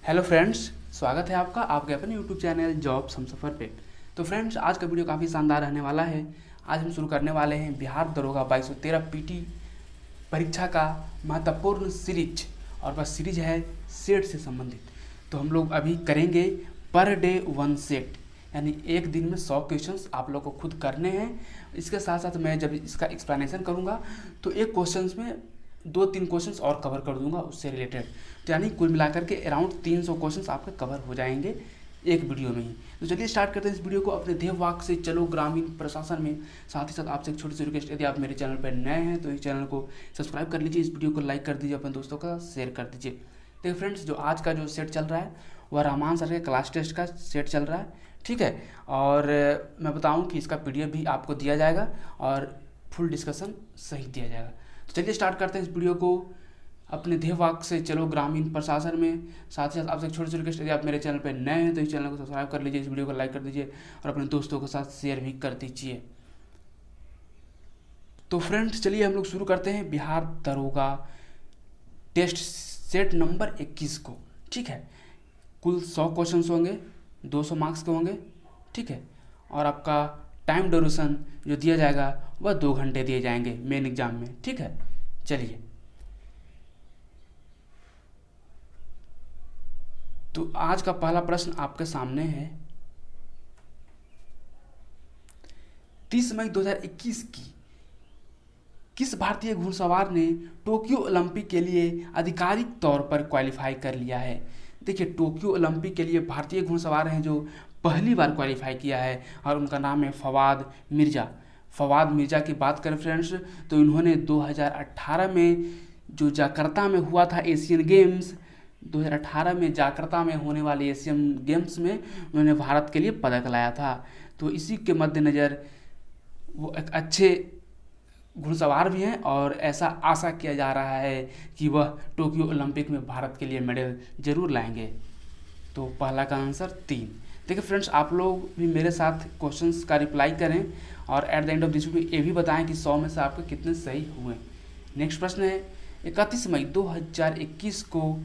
Hello friends, स्वागत है आपका आपके अपने यूट्यूब चैनल जॉब्स हमसफर पे। तो फ्रेंड्स, आज का वीडियो काफ़ी शानदार रहने वाला है। आज हम शुरू करने वाले हैं बिहार दरोगा 2213 पीटी परीक्षा का महत्वपूर्ण सीरीज, और वह सीरीज है सेट से संबंधित। तो हम लोग अभी करेंगे पर डे 1 सेट, यानी एक दिन में 100 क्वेश्चंस आप लोग को खुद करने हैं। इसके साथ साथ मैं जब इसका एक्सप्लेनेशन करूँगा तो एक क्वेश्चंस में 2-3 क्वेश्चंस और कवर कर दूंगा उससे रिलेटेड। तो यानी कुल मिलाकर के अराउंड 300 क्वेश्चंस आपके कवर हो जाएंगे एक वीडियो में ही। तो चलिए स्टार्ट करते हैं इस वीडियो को। अपने ध्येय वाक्य से चलो ग्रामीण प्रशासन में। साथ ही साथ आपसे एक छोटी सी रिक्वेस्ट, यदि आप मेरे चैनल पर नए हैं तो इस चैनल को सब्सक्राइब कर लीजिए, इस वीडियो को लाइक कर दीजिए, अपने दोस्तों का शेयर कर दीजिए। देखिए फ्रेंड्स, जो आज का जो सेट चल रहा है वह रहमान सर के क्लास टेस्ट का सेट चल रहा है, ठीक है। और मैं बताऊँ कि इसका PDF भी आपको दिया जाएगा और फुल डिस्कशन सही दिया जाएगा। तो चलिए स्टार्ट करते हैं इस वीडियो को। अपने ध्येय वाक्य से चलो ग्रामीण प्रशासन में। साथ ही साथ आपसे एक छोटी सी रिक्वेस्ट, यदि आप मेरे चैनल पर नए हैं तो इस चैनल को सब्सक्राइब कर लीजिए, इस वीडियो को लाइक कर दीजिए और अपने दोस्तों के साथ शेयर भी कर दीजिए। तो फ्रेंड्स, चलिए हम लोग शुरू करते हैं बिहार दरोगा टेस्ट सेट नंबर 21 को, ठीक है। कुल 100 क्वेश्चन होंगे, 200 मार्क्स के होंगे, ठीक है। और आपका टाइम ड्यूरेशन जो दिया जाएगा वह 2 घंटे दिए जाएंगे मेन एग्जाम में, ठीक है। चलिए, तो आज का पहला प्रश्न आपके सामने है। 30 मई 2021 की किस भारतीय घुड़सवार ने टोक्यो ओलंपिक के लिए आधिकारिक तौर पर क्वालिफाई कर लिया है? देखिए, टोक्यो ओलंपिक के लिए भारतीय घुड़सवार हैं जो पहली बार क्वालिफाई किया है और उनका नाम है फवाद मिर्ज़ा। फवाद मिर्ज़ा की बात करें फ्रेंड्स, तो इन्होंने 2018 में जो जकार्ता में हुआ था एशियन गेम्स, 2018 में जकार्ता में होने वाले एशियन गेम्स में उन्होंने भारत के लिए पदक लाया था। तो इसी के मद्देनज़र वो एक अच्छे घुड़सवार भी हैं और ऐसा आशा किया जा रहा है कि वह टोक्यो ओलंपिक में भारत के लिए मेडल जरूर लाएंगे। तो पहला का आंसर 3। देखिए फ्रेंड्स, आप लोग भी मेरे साथ क्वेश्चंस का रिप्लाई करें और at the end of this video ये भी बताएं कि 100 में से आपके कितने सही हुए। नेक्स्ट प्रश्न है, 31 मई 2021 को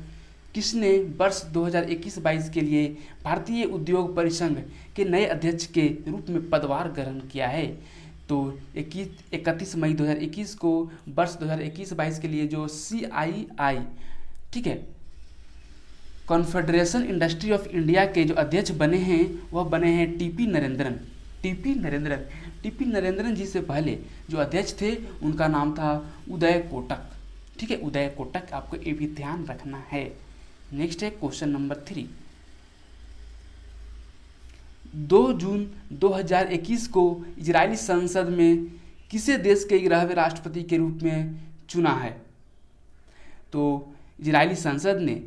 किसने वर्ष 2021-22 के लिए भारतीय उद्योग परिसंघ के नए अध्यक्ष के रूप में पदभार ग्रहण किया है? तो 31 मई 2021 को वर्ष 2021-22 के लिए जो CII, ठीक है, कॉन्फेडरेशन इंडस्ट्री ऑफ इंडिया के जो अध्यक्ष बने हैं वह बने हैं TP नरेंद्रन। TP नरेंद्रन जी से पहले जो अध्यक्ष थे उनका नाम था उदय कोटक, ठीक है, उदय कोटक। आपको ये भी ध्यान रखना है। नेक्स्ट है क्वेश्चन नंबर 3। 2 जून 2021 को इजरायली संसद में किसे देश के 11वें राष्ट्रपति के रूप में चुना है? तो इजरायली संसद ने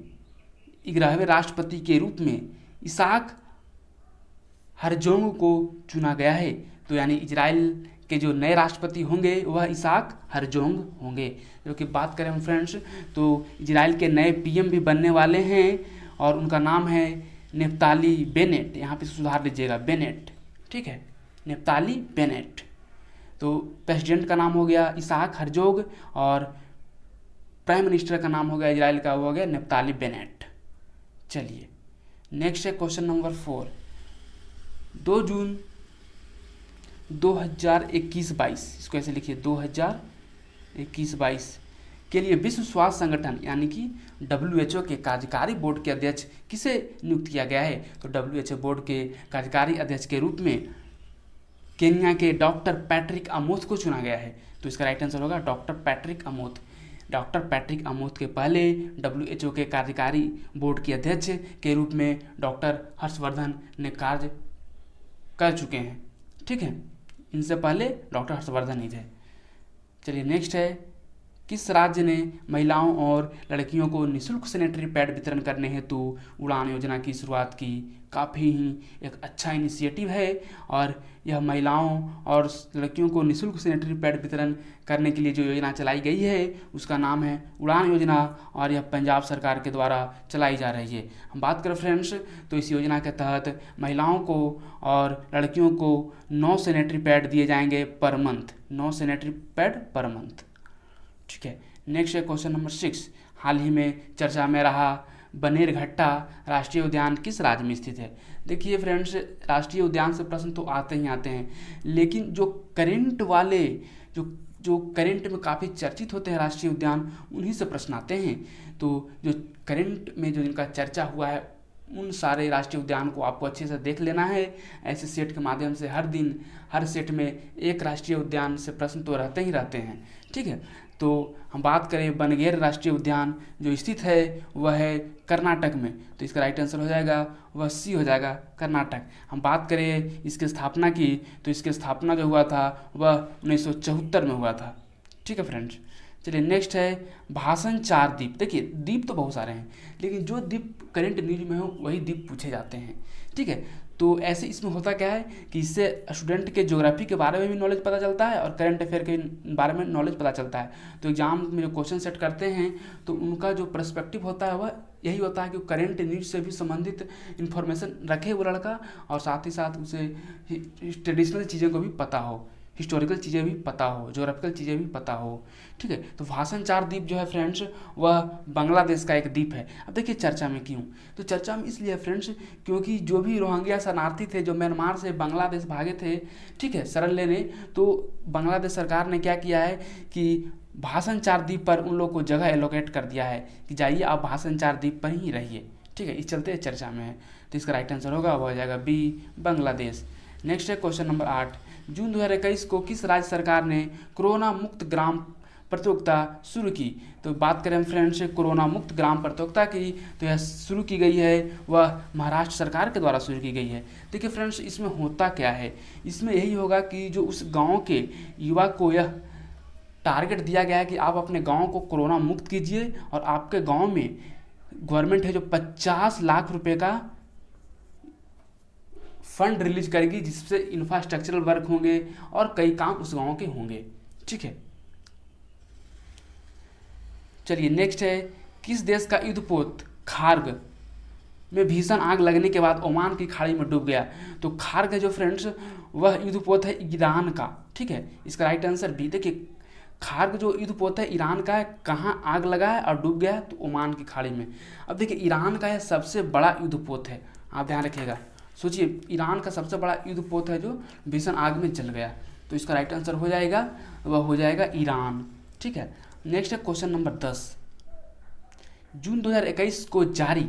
11वें राष्ट्रपति के रूप में इसाक हरजोग को चुना गया है। तो यानी इजराइल के जो नए राष्ट्रपति होंगे वह इसाक हरजोग होंगे। जो कि बात करें हम फ्रेंड्स, तो इजराइल के नए PM भी बनने वाले हैं और उनका नाम है नेफ्ताली बेनेट। यहाँ पे सुधार लीजिएगा, बेनेट, ठीक है, नेफ्ताली बेनेट। तो प्रेसिडेंट का नाम हो गया इसाक हरजोग और प्राइम मिनिस्टर का नाम हो गया इजराइल का, वो हो गया नेफ्ताली बेनेट। चलिए, नेक्स्ट है क्वेश्चन नंबर 4। 2 जून 2021-22, इसको ऐसे लिखिए 2021-22 के लिए विश्व स्वास्थ्य संगठन यानी कि WHO के कार्यकारी बोर्ड के अध्यक्ष किसे नियुक्त किया गया है? तो WHO बोर्ड के कार्यकारी अध्यक्ष के रूप में केन्या के डॉक्टर पैट्रिक अमोथ को चुना गया है। तो इसका राइट आंसर होगा डॉक्टर पैट्रिक अमोथ। डॉक्टर पैट्रिक अमोथ के पहले WHO के कार्यकारी बोर्ड के अध्यक्ष के रूप में डॉक्टर हर्षवर्धन ने कार्य कर चुके हैं, ठीक है। इनसे पहले डॉक्टर हर्षवर्धन ही थे। चलिए, नेक्स्ट है, किस राज्य ने महिलाओं और लड़कियों को निःशुल्क सैनिटरी पैड वितरण करने हेतु उड़ान योजना की शुरुआत की? काफ़ी ही एक अच्छा इनिशिएटिव है और यह महिलाओं और लड़कियों को निःशुल्क सैनिटरी पैड वितरण करने के लिए जो योजना चलाई गई है उसका नाम है उड़ान योजना और यह पंजाब सरकार के द्वारा चलाई जा रही है। हम बात करें फ्रेंड्स, तो इस योजना के तहत महिलाओं को और लड़कियों को 9 सैनिटरी पैड दिए जाएंगे per month, 9 sanitary pad per month, ठीक है। नेक्स्ट है क्वेश्चन नंबर 6। हाल ही में चर्चा में रहा बनेरघट्टा राष्ट्रीय उद्यान किस राज्य में स्थित है? देखिए फ्रेंड्स, राष्ट्रीय उद्यान से प्रश्न तो आते ही आते हैं, लेकिन जो करेंट वाले जो जो करेंट में काफ़ी चर्चित होते हैं राष्ट्रीय उद्यान, उन्हीं से प्रश्न आते हैं। तो जो करेंट में जो इनका चर्चा हुआ है, उन सारे राष्ट्रीय उद्यान को आपको अच्छे से देख लेना है। ऐसे सेट के माध्यम से हर दिन हर सेट में एक राष्ट्रीय उद्यान से प्रश्न तो रहते ही रहते हैं, ठीक है। तो हम बात करें बनगेर राष्ट्रीय उद्यान जो स्थित है वह है कर्नाटक में, तो इसका राइट आंसर हो जाएगा वह सी हो जाएगा, कर्नाटक। हम बात करें इसकी स्थापना की, तो इसकी स्थापना जो हुआ था वह 1974 में हुआ था, ठीक है फ्रेंड्स। चलिए नेक्स्ट है भाषण 4 द्वीप। देखिए द्वीप तो बहुत सारे हैं, लेकिन जो द्वीप करंट न्यूज में हो वही द्वीप पूछे जाते हैं, ठीक है। तो ऐसे इसमें होता क्या है कि इससे स्टूडेंट के ज्योग्राफी के बारे में भी नॉलेज पता चलता है और करंट अफेयर के बारे में नॉलेज पता चलता है। तो एग्जाम में जो क्वेश्चन सेट करते हैं तो उनका जो पर्सपेक्टिव होता है वह यही होता है कि करंट न्यूज से भी संबंधित इन्फॉर्मेशन रखे वो लड़का, और साथ ही साथ उसे ट्रेडिशनल चीज़ों को भी पता हो, हिस्टोरिकल चीज़ें भी पता हो, जोग्राफिकल चीज़ें भी पता हो, ठीक है। तो भाषण 4 द्वीप जो है फ्रेंड्स वह बांग्लादेश का एक द्वीप है। अब देखिए चर्चा में क्यों, तो चर्चा में इसलिए फ्रेंड्स क्योंकि जो भी रोहिंग्या शरणार्थी थे जो म्यांमार से बांग्लादेश भागे थे, ठीक है, शरण लेने, तो बांग्लादेश सरकार ने क्या किया है कि भाषण 4 द्वीप पर उन लोग को जगह एलोकेट कर दिया है कि जाइए आप भाषण 4 द्वीप पर ही रहिए, ठीक है। इस चलते चर्चा में है, तो इसका राइट आंसर होगा वह हो जाएगा बी, बांग्लादेश। नेक्स्ट है क्वेश्चन नंबर 8। जून 2021 को किस राज्य सरकार ने कोरोना मुक्त ग्राम प्रतियोगिता शुरू की? तो बात करें फ्रेंड्स कोरोना मुक्त ग्राम प्रतियोगिता की, तो यह शुरू की गई है वह महाराष्ट्र सरकार के द्वारा शुरू की गई है। देखिए फ्रेंड्स इसमें होता क्या है, इसमें यही होगा कि जो उस गांव के युवा को यह टारगेट दिया गया है कि आप अपने गांव को कोरोना मुक्त कीजिए, और आपके गांव में गवर्नमेंट है जो 50 लाख रुपए का फंड रिलीज करेगी, जिससे इंफ्रास्ट्रक्चरल वर्क होंगे और कई काम उस गांव के होंगे, ठीक है। चलिए नेक्स्ट है किस देश का युद्धपोत खार्ग में भीषण आग लगने के बाद ओमान की खाड़ी में डूब गया? तो खार्ग जो फ्रेंड्स वह युद्धपोत है ईरान का, ठीक है। इसका राइट आंसर बी। देखिए खार्ग जो युद्धपोत है ईरान का है, कहाँ आग लगा है और डूब गया है? तो ओमान की खाड़ी में। अब देखिए ईरान का यह सबसे बड़ा युद्धपोत है, आप ध्यान रखिएगा। सोचिए ईरान का सबसे बड़ा युद्धपोत है जो भीषण आग में जल गया, तो इसका राइट आंसर हो जाएगा वह हो जाएगा ईरान, ठीक है। नेक्स्ट है क्वेश्चन नंबर 10। जून 2021 को जारी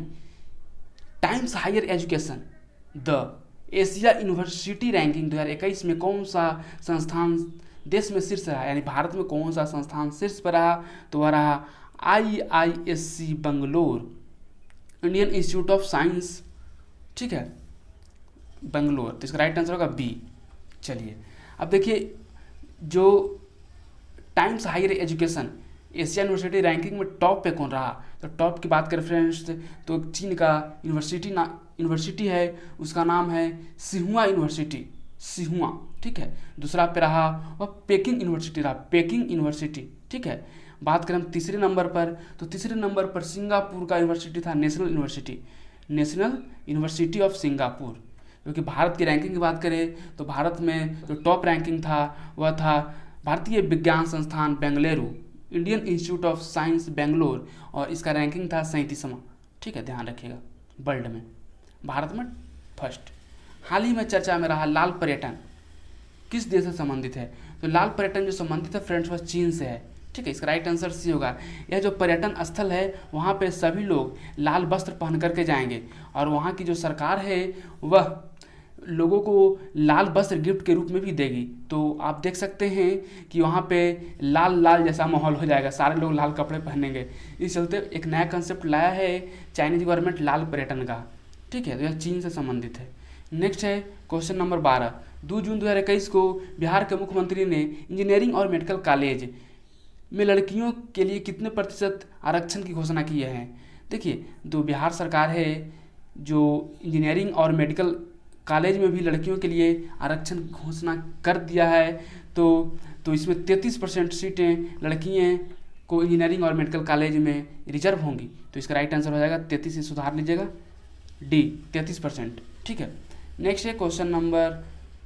Times Higher Education the Asia University ranking 2021 में कौन सा संस्थान देश में शीर्ष रहा, यानी भारत में कौन सा संस्थान शीर्ष पर रहा? तो वह रहा IISc Bangalore, Indian institute of science, ठीक है, बंगलोर। तो इसका राइट आंसर होगा बी। चलिए अब देखिए जो Times Higher Education Asia University ranking में टॉप पे कौन रहा, तो टॉप की बात करें फ्रेंड्स तो चीन का यूनिवर्सिटी है, उसका नाम है सिहुआ यूनिवर्सिटी, सिहुआ, ठीक है। दूसरा पे रहा वह पेकिंग यूनिवर्सिटी रहा, पेकिंग यूनिवर्सिटी, ठीक है। बात करें तीसरे नंबर पर, तो तीसरे नंबर पर सिंगापुर का यूनिवर्सिटी था नेशनल यूनिवर्सिटी ऑफ सिंगापुर। क्योंकि भारत की रैंकिंग की बात करें तो भारत में जो टॉप रैंकिंग था वह था भारतीय विज्ञान संस्थान Bengaluru, Indian institute of science Bangalore, और इसका रैंकिंग था 37वां, ठीक है, ध्यान रखिएगा। वर्ल्ड में भारत में फर्स्ट। हाल ही में चर्चा में रहा लाल पर्यटन किस देश से संबंधित है? तो लाल पर्यटन जो संबंधित है फ्रेंड्स वह चीन से है, ठीक है। इसका राइट आंसर सी होगा। यह जो पर्यटन स्थल है वहाँ पे सभी लोग लाल वस्त्र पहन करके जाएंगे, और वहाँ की जो सरकार है वह लोगों को लाल वस्त्र गिफ्ट के रूप में भी देगी। तो आप देख सकते हैं कि वहाँ पे लाल लाल जैसा माहौल हो जाएगा, सारे लोग लाल कपड़े पहनेंगे। इस चलते एक नया कंसेप्ट लाया है चाइनीज गवर्नमेंट लाल पर्यटन का, ठीक है। तो यह चीन से संबंधित है। नेक्स्ट है क्वेश्चन नंबर 12। 2 जून 2021 को बिहार के मुख्यमंत्री ने इंजीनियरिंग और मेडिकल कॉलेज में लड़कियों के लिए कितने प्रतिशत आरक्षण की घोषणा की है? देखिए जो बिहार सरकार है जो इंजीनियरिंग और मेडिकल कॉलेज में भी लड़कियों के लिए आरक्षण घोषणा कर दिया है, तो इसमें 33% सीटें लड़कियां को इंजीनियरिंग और मेडिकल कॉलेज में रिजर्व होंगी। तो इसका राइट आंसर हो जाएगा 33 से सुधार लीजिएगा डी, 33%, ठीक है। नेक्स्ट है क्वेश्चन नंबर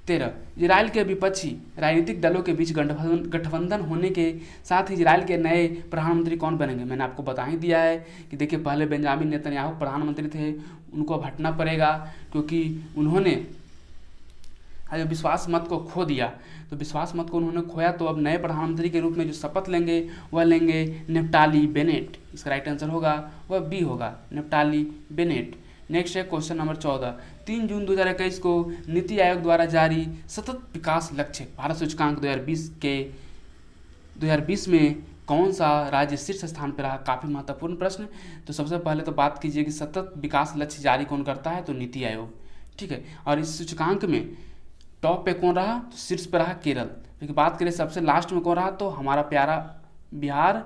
13, इजराइल के विपक्षी राजनीतिक दलों के बीच गठबंधन होने के साथ ही इजराइल के नए प्रधानमंत्री कौन बनेंगे। मैंने आपको बता ही दिया है कि देखिए पहले बेंजामिन नेतन्याहू प्रधानमंत्री थे, उनको अब हटना पड़ेगा क्योंकि उन्होंने जो विश्वास मत को खो दिया। तो विश्वास मत को उन्होंने खोया, तो अब नए प्रधानमंत्री के रूप में जो शपथ लेंगे वह लेंगे नफ्ताली बेनेट। इसका राइट आंसर होगा वह बी होगा, नफ्ताली बेनेट। नेक्स्ट है क्वेश्चन नंबर 14, 3 जून 2021 को नीति आयोग द्वारा जारी सतत विकास लक्ष्य भारत सूचकांक 2020 में कौन सा राज्य शीर्ष स्थान पर रहा। काफ़ी महत्वपूर्ण प्रश्न। तो सबसे पहले तो बात कीजिए कि सतत विकास लक्ष्य जारी कौन करता है, तो नीति आयोग, ठीक है। और इस सूचकांक में टॉप पे कौन रहा, तो शीर्ष पे रहा केरल। लेकिन बात करें सबसे लास्ट में कौन रहा, तो हमारा प्यारा बिहार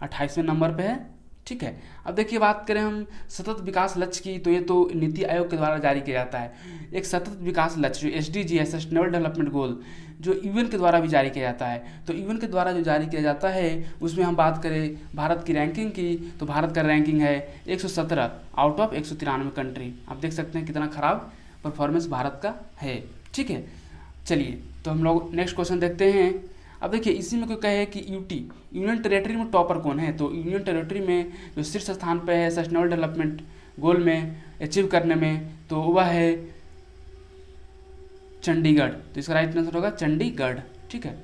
28वें नंबर पे है, ठीक है। अब देखिए बात करें हम सतत विकास लक्ष्य की, तो ये तो नीति आयोग के द्वारा जारी किया जाता है। एक सतत विकास लक्ष्य जो SDG है, सस्टेनेबल डेवलपमेंट गोल, जो UN के द्वारा भी जारी किया जाता है। तो UN के द्वारा जो जारी किया जाता है उसमें हम बात करें भारत की रैंकिंग की, तो भारत का रैंकिंग है 117 आउट ऑफ 193 कंट्री। आप देख सकते हैं कितना खराब परफॉर्मेंस भारत का है, ठीक है। चलिए तो हम लोग नेक्स्ट क्वेश्चन देखते हैं। अब देखिए इसी में कोई कहे कि यूनियन टेरेटरी में टॉपर कौन है, तो यूनियन टेरेटरी में जो शीर्ष स्थान पे है सस्टेनेबल डेवलपमेंट गोल में अचीव करने में, तो वह है चंडीगढ़। तो इसका राइट आंसर होगा चंडीगढ़, ठीक है।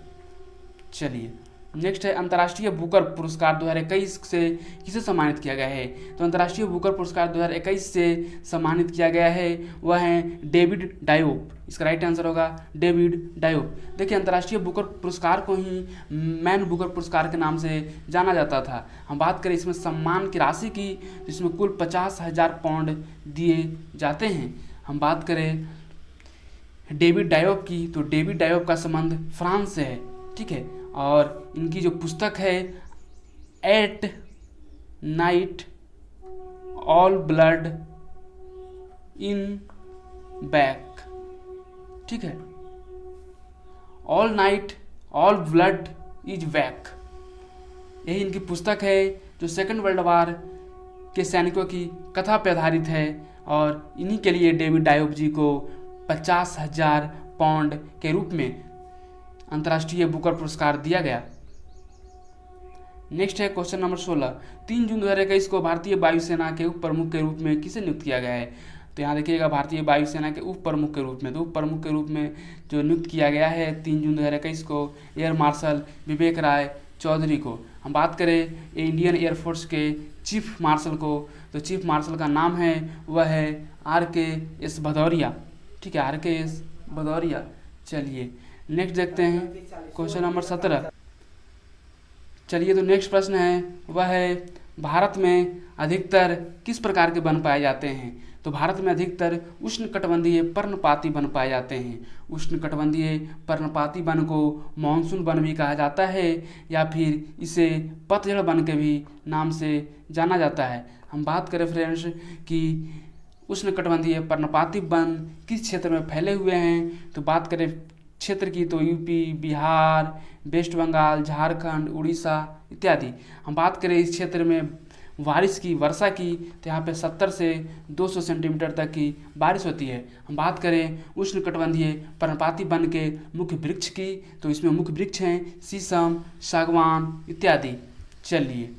चलिए नेक्स्ट है अंतर्राष्ट्रीय बुकर पुरस्कार 2021 से किसे सम्मानित किया गया है। तो अंतर्राष्ट्रीय बुकर पुरस्कार 2021 से सम्मानित किया गया है वह है डेविड डायोप। इसका राइट आंसर होगा डेविड डायोप। देखिए अंतर्राष्ट्रीय बुकर पुरस्कार को ही मैन बुकर पुरस्कार के नाम से जाना जाता था। हम बात करें इसमें सम्मान की राशि की, जिसमें कुल 50,000 पाउंड दिए जाते हैं। हम बात करें डेविड डायोप की, तो डेविड डायोप का संबंध फ्रांस से है, ठीक है। और इनकी जो पुस्तक है at night all blood in back, ठीक है। All night all blood is back, यही इनकी पुस्तक है जो सेकंड वर्ल्ड वार के सैनिकों की कथा पर आधारित है। और इन्हीं के लिए डेविड डायोप जी को 50,000 पाउंड के रूप में अंतर्राष्ट्रीय बुकर पुरस्कार दिया गया। नेक्स्ट है क्वेश्चन नंबर 16, 3 जून 2021 को भारतीय वायुसेना के उप प्रमुख के रूप में किसे नियुक्त किया गया है। तो यहाँ देखिएगा भारतीय वायुसेना के उप प्रमुख के रूप में, तो उप प्रमुख के रूप में जो नियुक्त किया गया है 3 जून 2021 को एयर मार्शल विवेक राय चौधरी को। हम बात करें इंडियन एयरफोर्स के चीफ मार्शल को, तो चीफ मार्शल का नाम है वह है RKS भदौरिया, ठीक है, RKS भदौरिया। चलिए नेक्स्ट देखते हैं क्वेश्चन नंबर 17। चलिए तो नेक्स्ट प्रश्न है वह है भारत में अधिकतर किस प्रकार के वन पाए जाते हैं। तो भारत में अधिकतर उष्णकटिबंधीय पर्णपाती वन पाए जाते हैं। उष्णकटिबंधीय पर्णपाती वन को मानसून वन भी कहा जाता है या फिर इसे पतझड़ वन के भी नाम से जाना जाता है। हम बात करें फ्रेंड्स कि उष्णकटिबंधीय पर्णपाती वन किस क्षेत्र में फैले हुए हैं, तो बात करें क्षेत्र की तो यूपी, बिहार, वेस्ट बंगाल, झारखंड, उड़ीसा इत्यादि। हम बात करें इस क्षेत्र में बारिश की, वर्षा की, तो यहाँ पे 70 से 200 सेंटीमीटर तक की बारिश होती है। हम बात करें उष्णकटिबंधीय पर्णपाती वन के मुख्य वृक्ष की, तो इसमें मुख्य वृक्ष हैं शीशम, सागवान इत्यादि। चलिए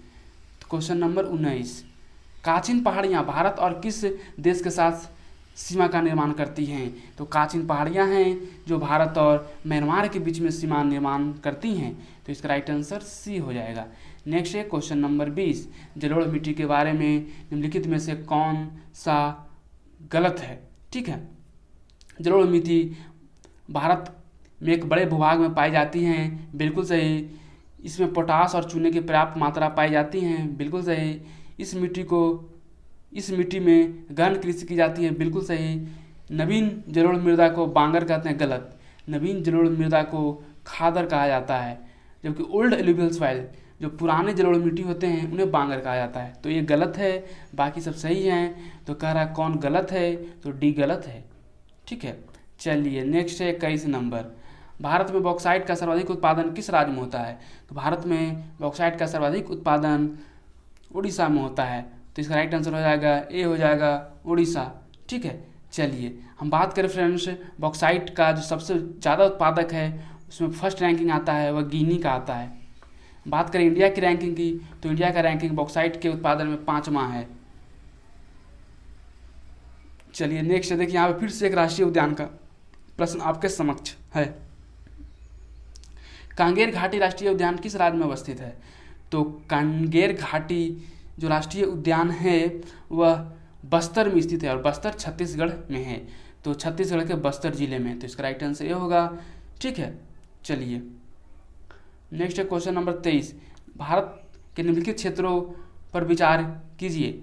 क्वेश्चन नंबर 19, काचिन पहाड़ियाँ भारत और किस देश के साथ सीमा का निर्माण करती हैं। तो काचिन पहाड़ियाँ हैं जो भारत और म्यांमार के बीच में सीमा निर्माण करती हैं, तो इसका राइट आंसर सी हो जाएगा। नेक्स्ट है क्वेश्चन नंबर 20, जलोढ़ मिट्टी के बारे में निम्नलिखित में से कौन सा गलत है, ठीक है। जलोढ़ मिट्टी भारत में एक बड़े भूभाग में पाई जाती हैं, बिल्कुल सही। इसमें पोटास और चूने की पर्याप्त मात्रा पाई जाती हैं, बिल्कुल सही। इस मिट्टी में गहन कृषि की जाती है, बिल्कुल सही। नवीन जलोढ़ मृदा को बांगर कहते हैं, गलत। नवीन जलोढ़ मृदा को खादर कहा जाता है, जबकि ओल्ड एलुवियल सॉइल जो पुराने जलोढ़ मिट्टी होते हैं उन्हें बांगर कहा जाता है। तो ये गलत है, बाकी सब सही हैं। तो कह रहा कौन गलत है, तो डी गलत है, ठीक है। चलिए नेक्स्ट है 21 नंबर, भारत में बॉक्साइट का सर्वाधिक उत्पादन किस राज्य में होता है। तो भारत में बॉक्साइट का सर्वाधिक उत्पादन उड़ीसा में होता है, तो इसका राइट आंसर हो जाएगा ए हो जाएगा उड़ीसा, ठीक है। चलिए हम बात करें फ्रेंड्स, बॉक्साइट का जो सबसे ज़्यादा उत्पादक है उसमें फर्स्ट रैंकिंग आता है वह गिनी का आता है। बात करें इंडिया की रैंकिंग की, तो इंडिया का रैंकिंग बॉक्साइट के उत्पादन में 5वां है। चलिए नेक्स्ट देखिए, यहाँ पे फिर से एक राष्ट्रीय उद्यान का प्रश्न आपके समक्ष है। कांगेर घाटी राष्ट्रीय उद्यान किस राज्य में अवस्थित है? तो कांगेर घाटी जो राष्ट्रीय उद्यान है वह बस्तर में स्थित है, और बस्तर छत्तीसगढ़ में है, तो छत्तीसगढ़ के बस्तर जिले में, तो इसका राइट आंसर ये होगा। ठीक है, चलिए नेक्स्ट है क्वेश्चन नंबर 23। भारत के निम्नलिखित क्षेत्रों पर विचार कीजिए।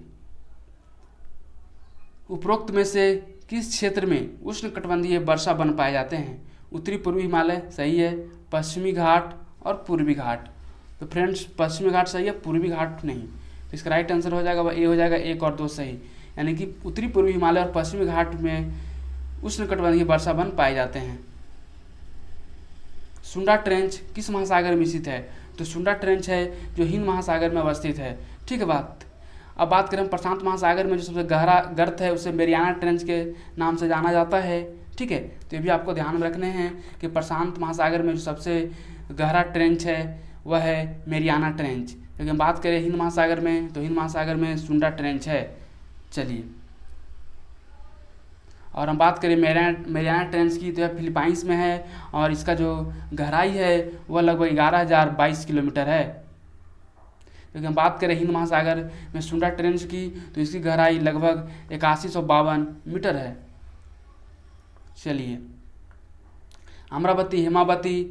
उपरोक्त में से किस क्षेत्र में उष्णकटिबंधीय वर्षा वन पाए जाते हैं? उत्तरी पूर्वी हिमालय सही है, पश्चिमी घाट और पूर्वी घाट। तो फ्रेंड्स पश्चिमी घाट सही है, पूर्वी घाट नहीं, तो इसका राइट आंसर हो जाएगा वह ए हो जाएगा, 1 और 2 सही। यानी कि उत्तरी पूर्वी हिमालय और पश्चिमी घाट में उष्णकटिबंधीय वर्षा वन पाए जाते हैं। सुंडा ट्रेंच किस महासागर में स्थित है? तो सुंडा ट्रेंच है जो हिंद महासागर में अवस्थित है। ठीक है बात। अब बात करें प्रशांत महासागर में जो सबसे गहरा गर्त है उसे मेरियाना ट्रेंच के नाम से जाना जाता है। ठीक है, तो ये भी आपको ध्यान में रखने हैं कि प्रशांत महासागर में जो सबसे गहरा ट्रेंच है वह है मेरियाना ट्रेंच। लेकिन हम बात करें हिंद महासागर में, तो हिंद महासागर में सुंडा ट्रेंच है। चलिए, और हम बात करें मेरियाना ट्रेंच की, तो यह फिलीपाइंस में है और इसका जो गहराई है वह लगभग 11,022 किलोमीटर है। लेकिन हम बात करें हिंद महासागर में सुंडा ट्रेंच की, तो इसकी गहराई लगभग 8152 मीटर है। चलिए, अमरावती, हेमावती,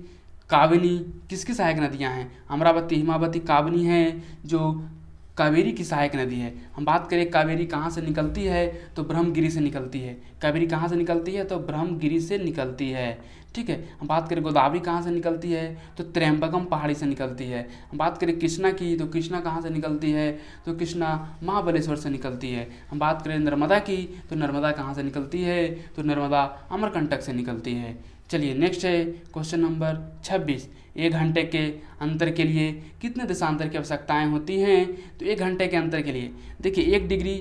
काबिनी किसकी सहायक नदियां हैं? अमरावती, हेमावती, काबिनी हैं जो कावेरी की सहायक नदी है। हम बात करें कावेरी कहाँ से निकलती है, तो ब्रह्मगिरी से निकलती है। कावेरी कहाँ से निकलती है, तो ब्रह्मगिरी से निकलती है। ठीक है, हम बात करें गोदावरी कहाँ से निकलती है, तो त्र्यंबकम पहाड़ी से निकलती है। हम बात करें कृष्णा की, तो कृष्णा कहाँ से निकलती है, तो कृष्णा महाबलेश्वर से निकलती है। हम बात करें नर्मदा की, तो नर्मदा कहाँ से निकलती है, तो नर्मदा अमरकंटक से निकलती है। चलिए नेक्स्ट है क्वेश्चन नंबर 26। 1 घंटे के अंतर के लिए कितने देशांतर की आवश्यकताएं होती हैं? तो 1 घंटे के अंतर के लिए देखिए 1 डिग्री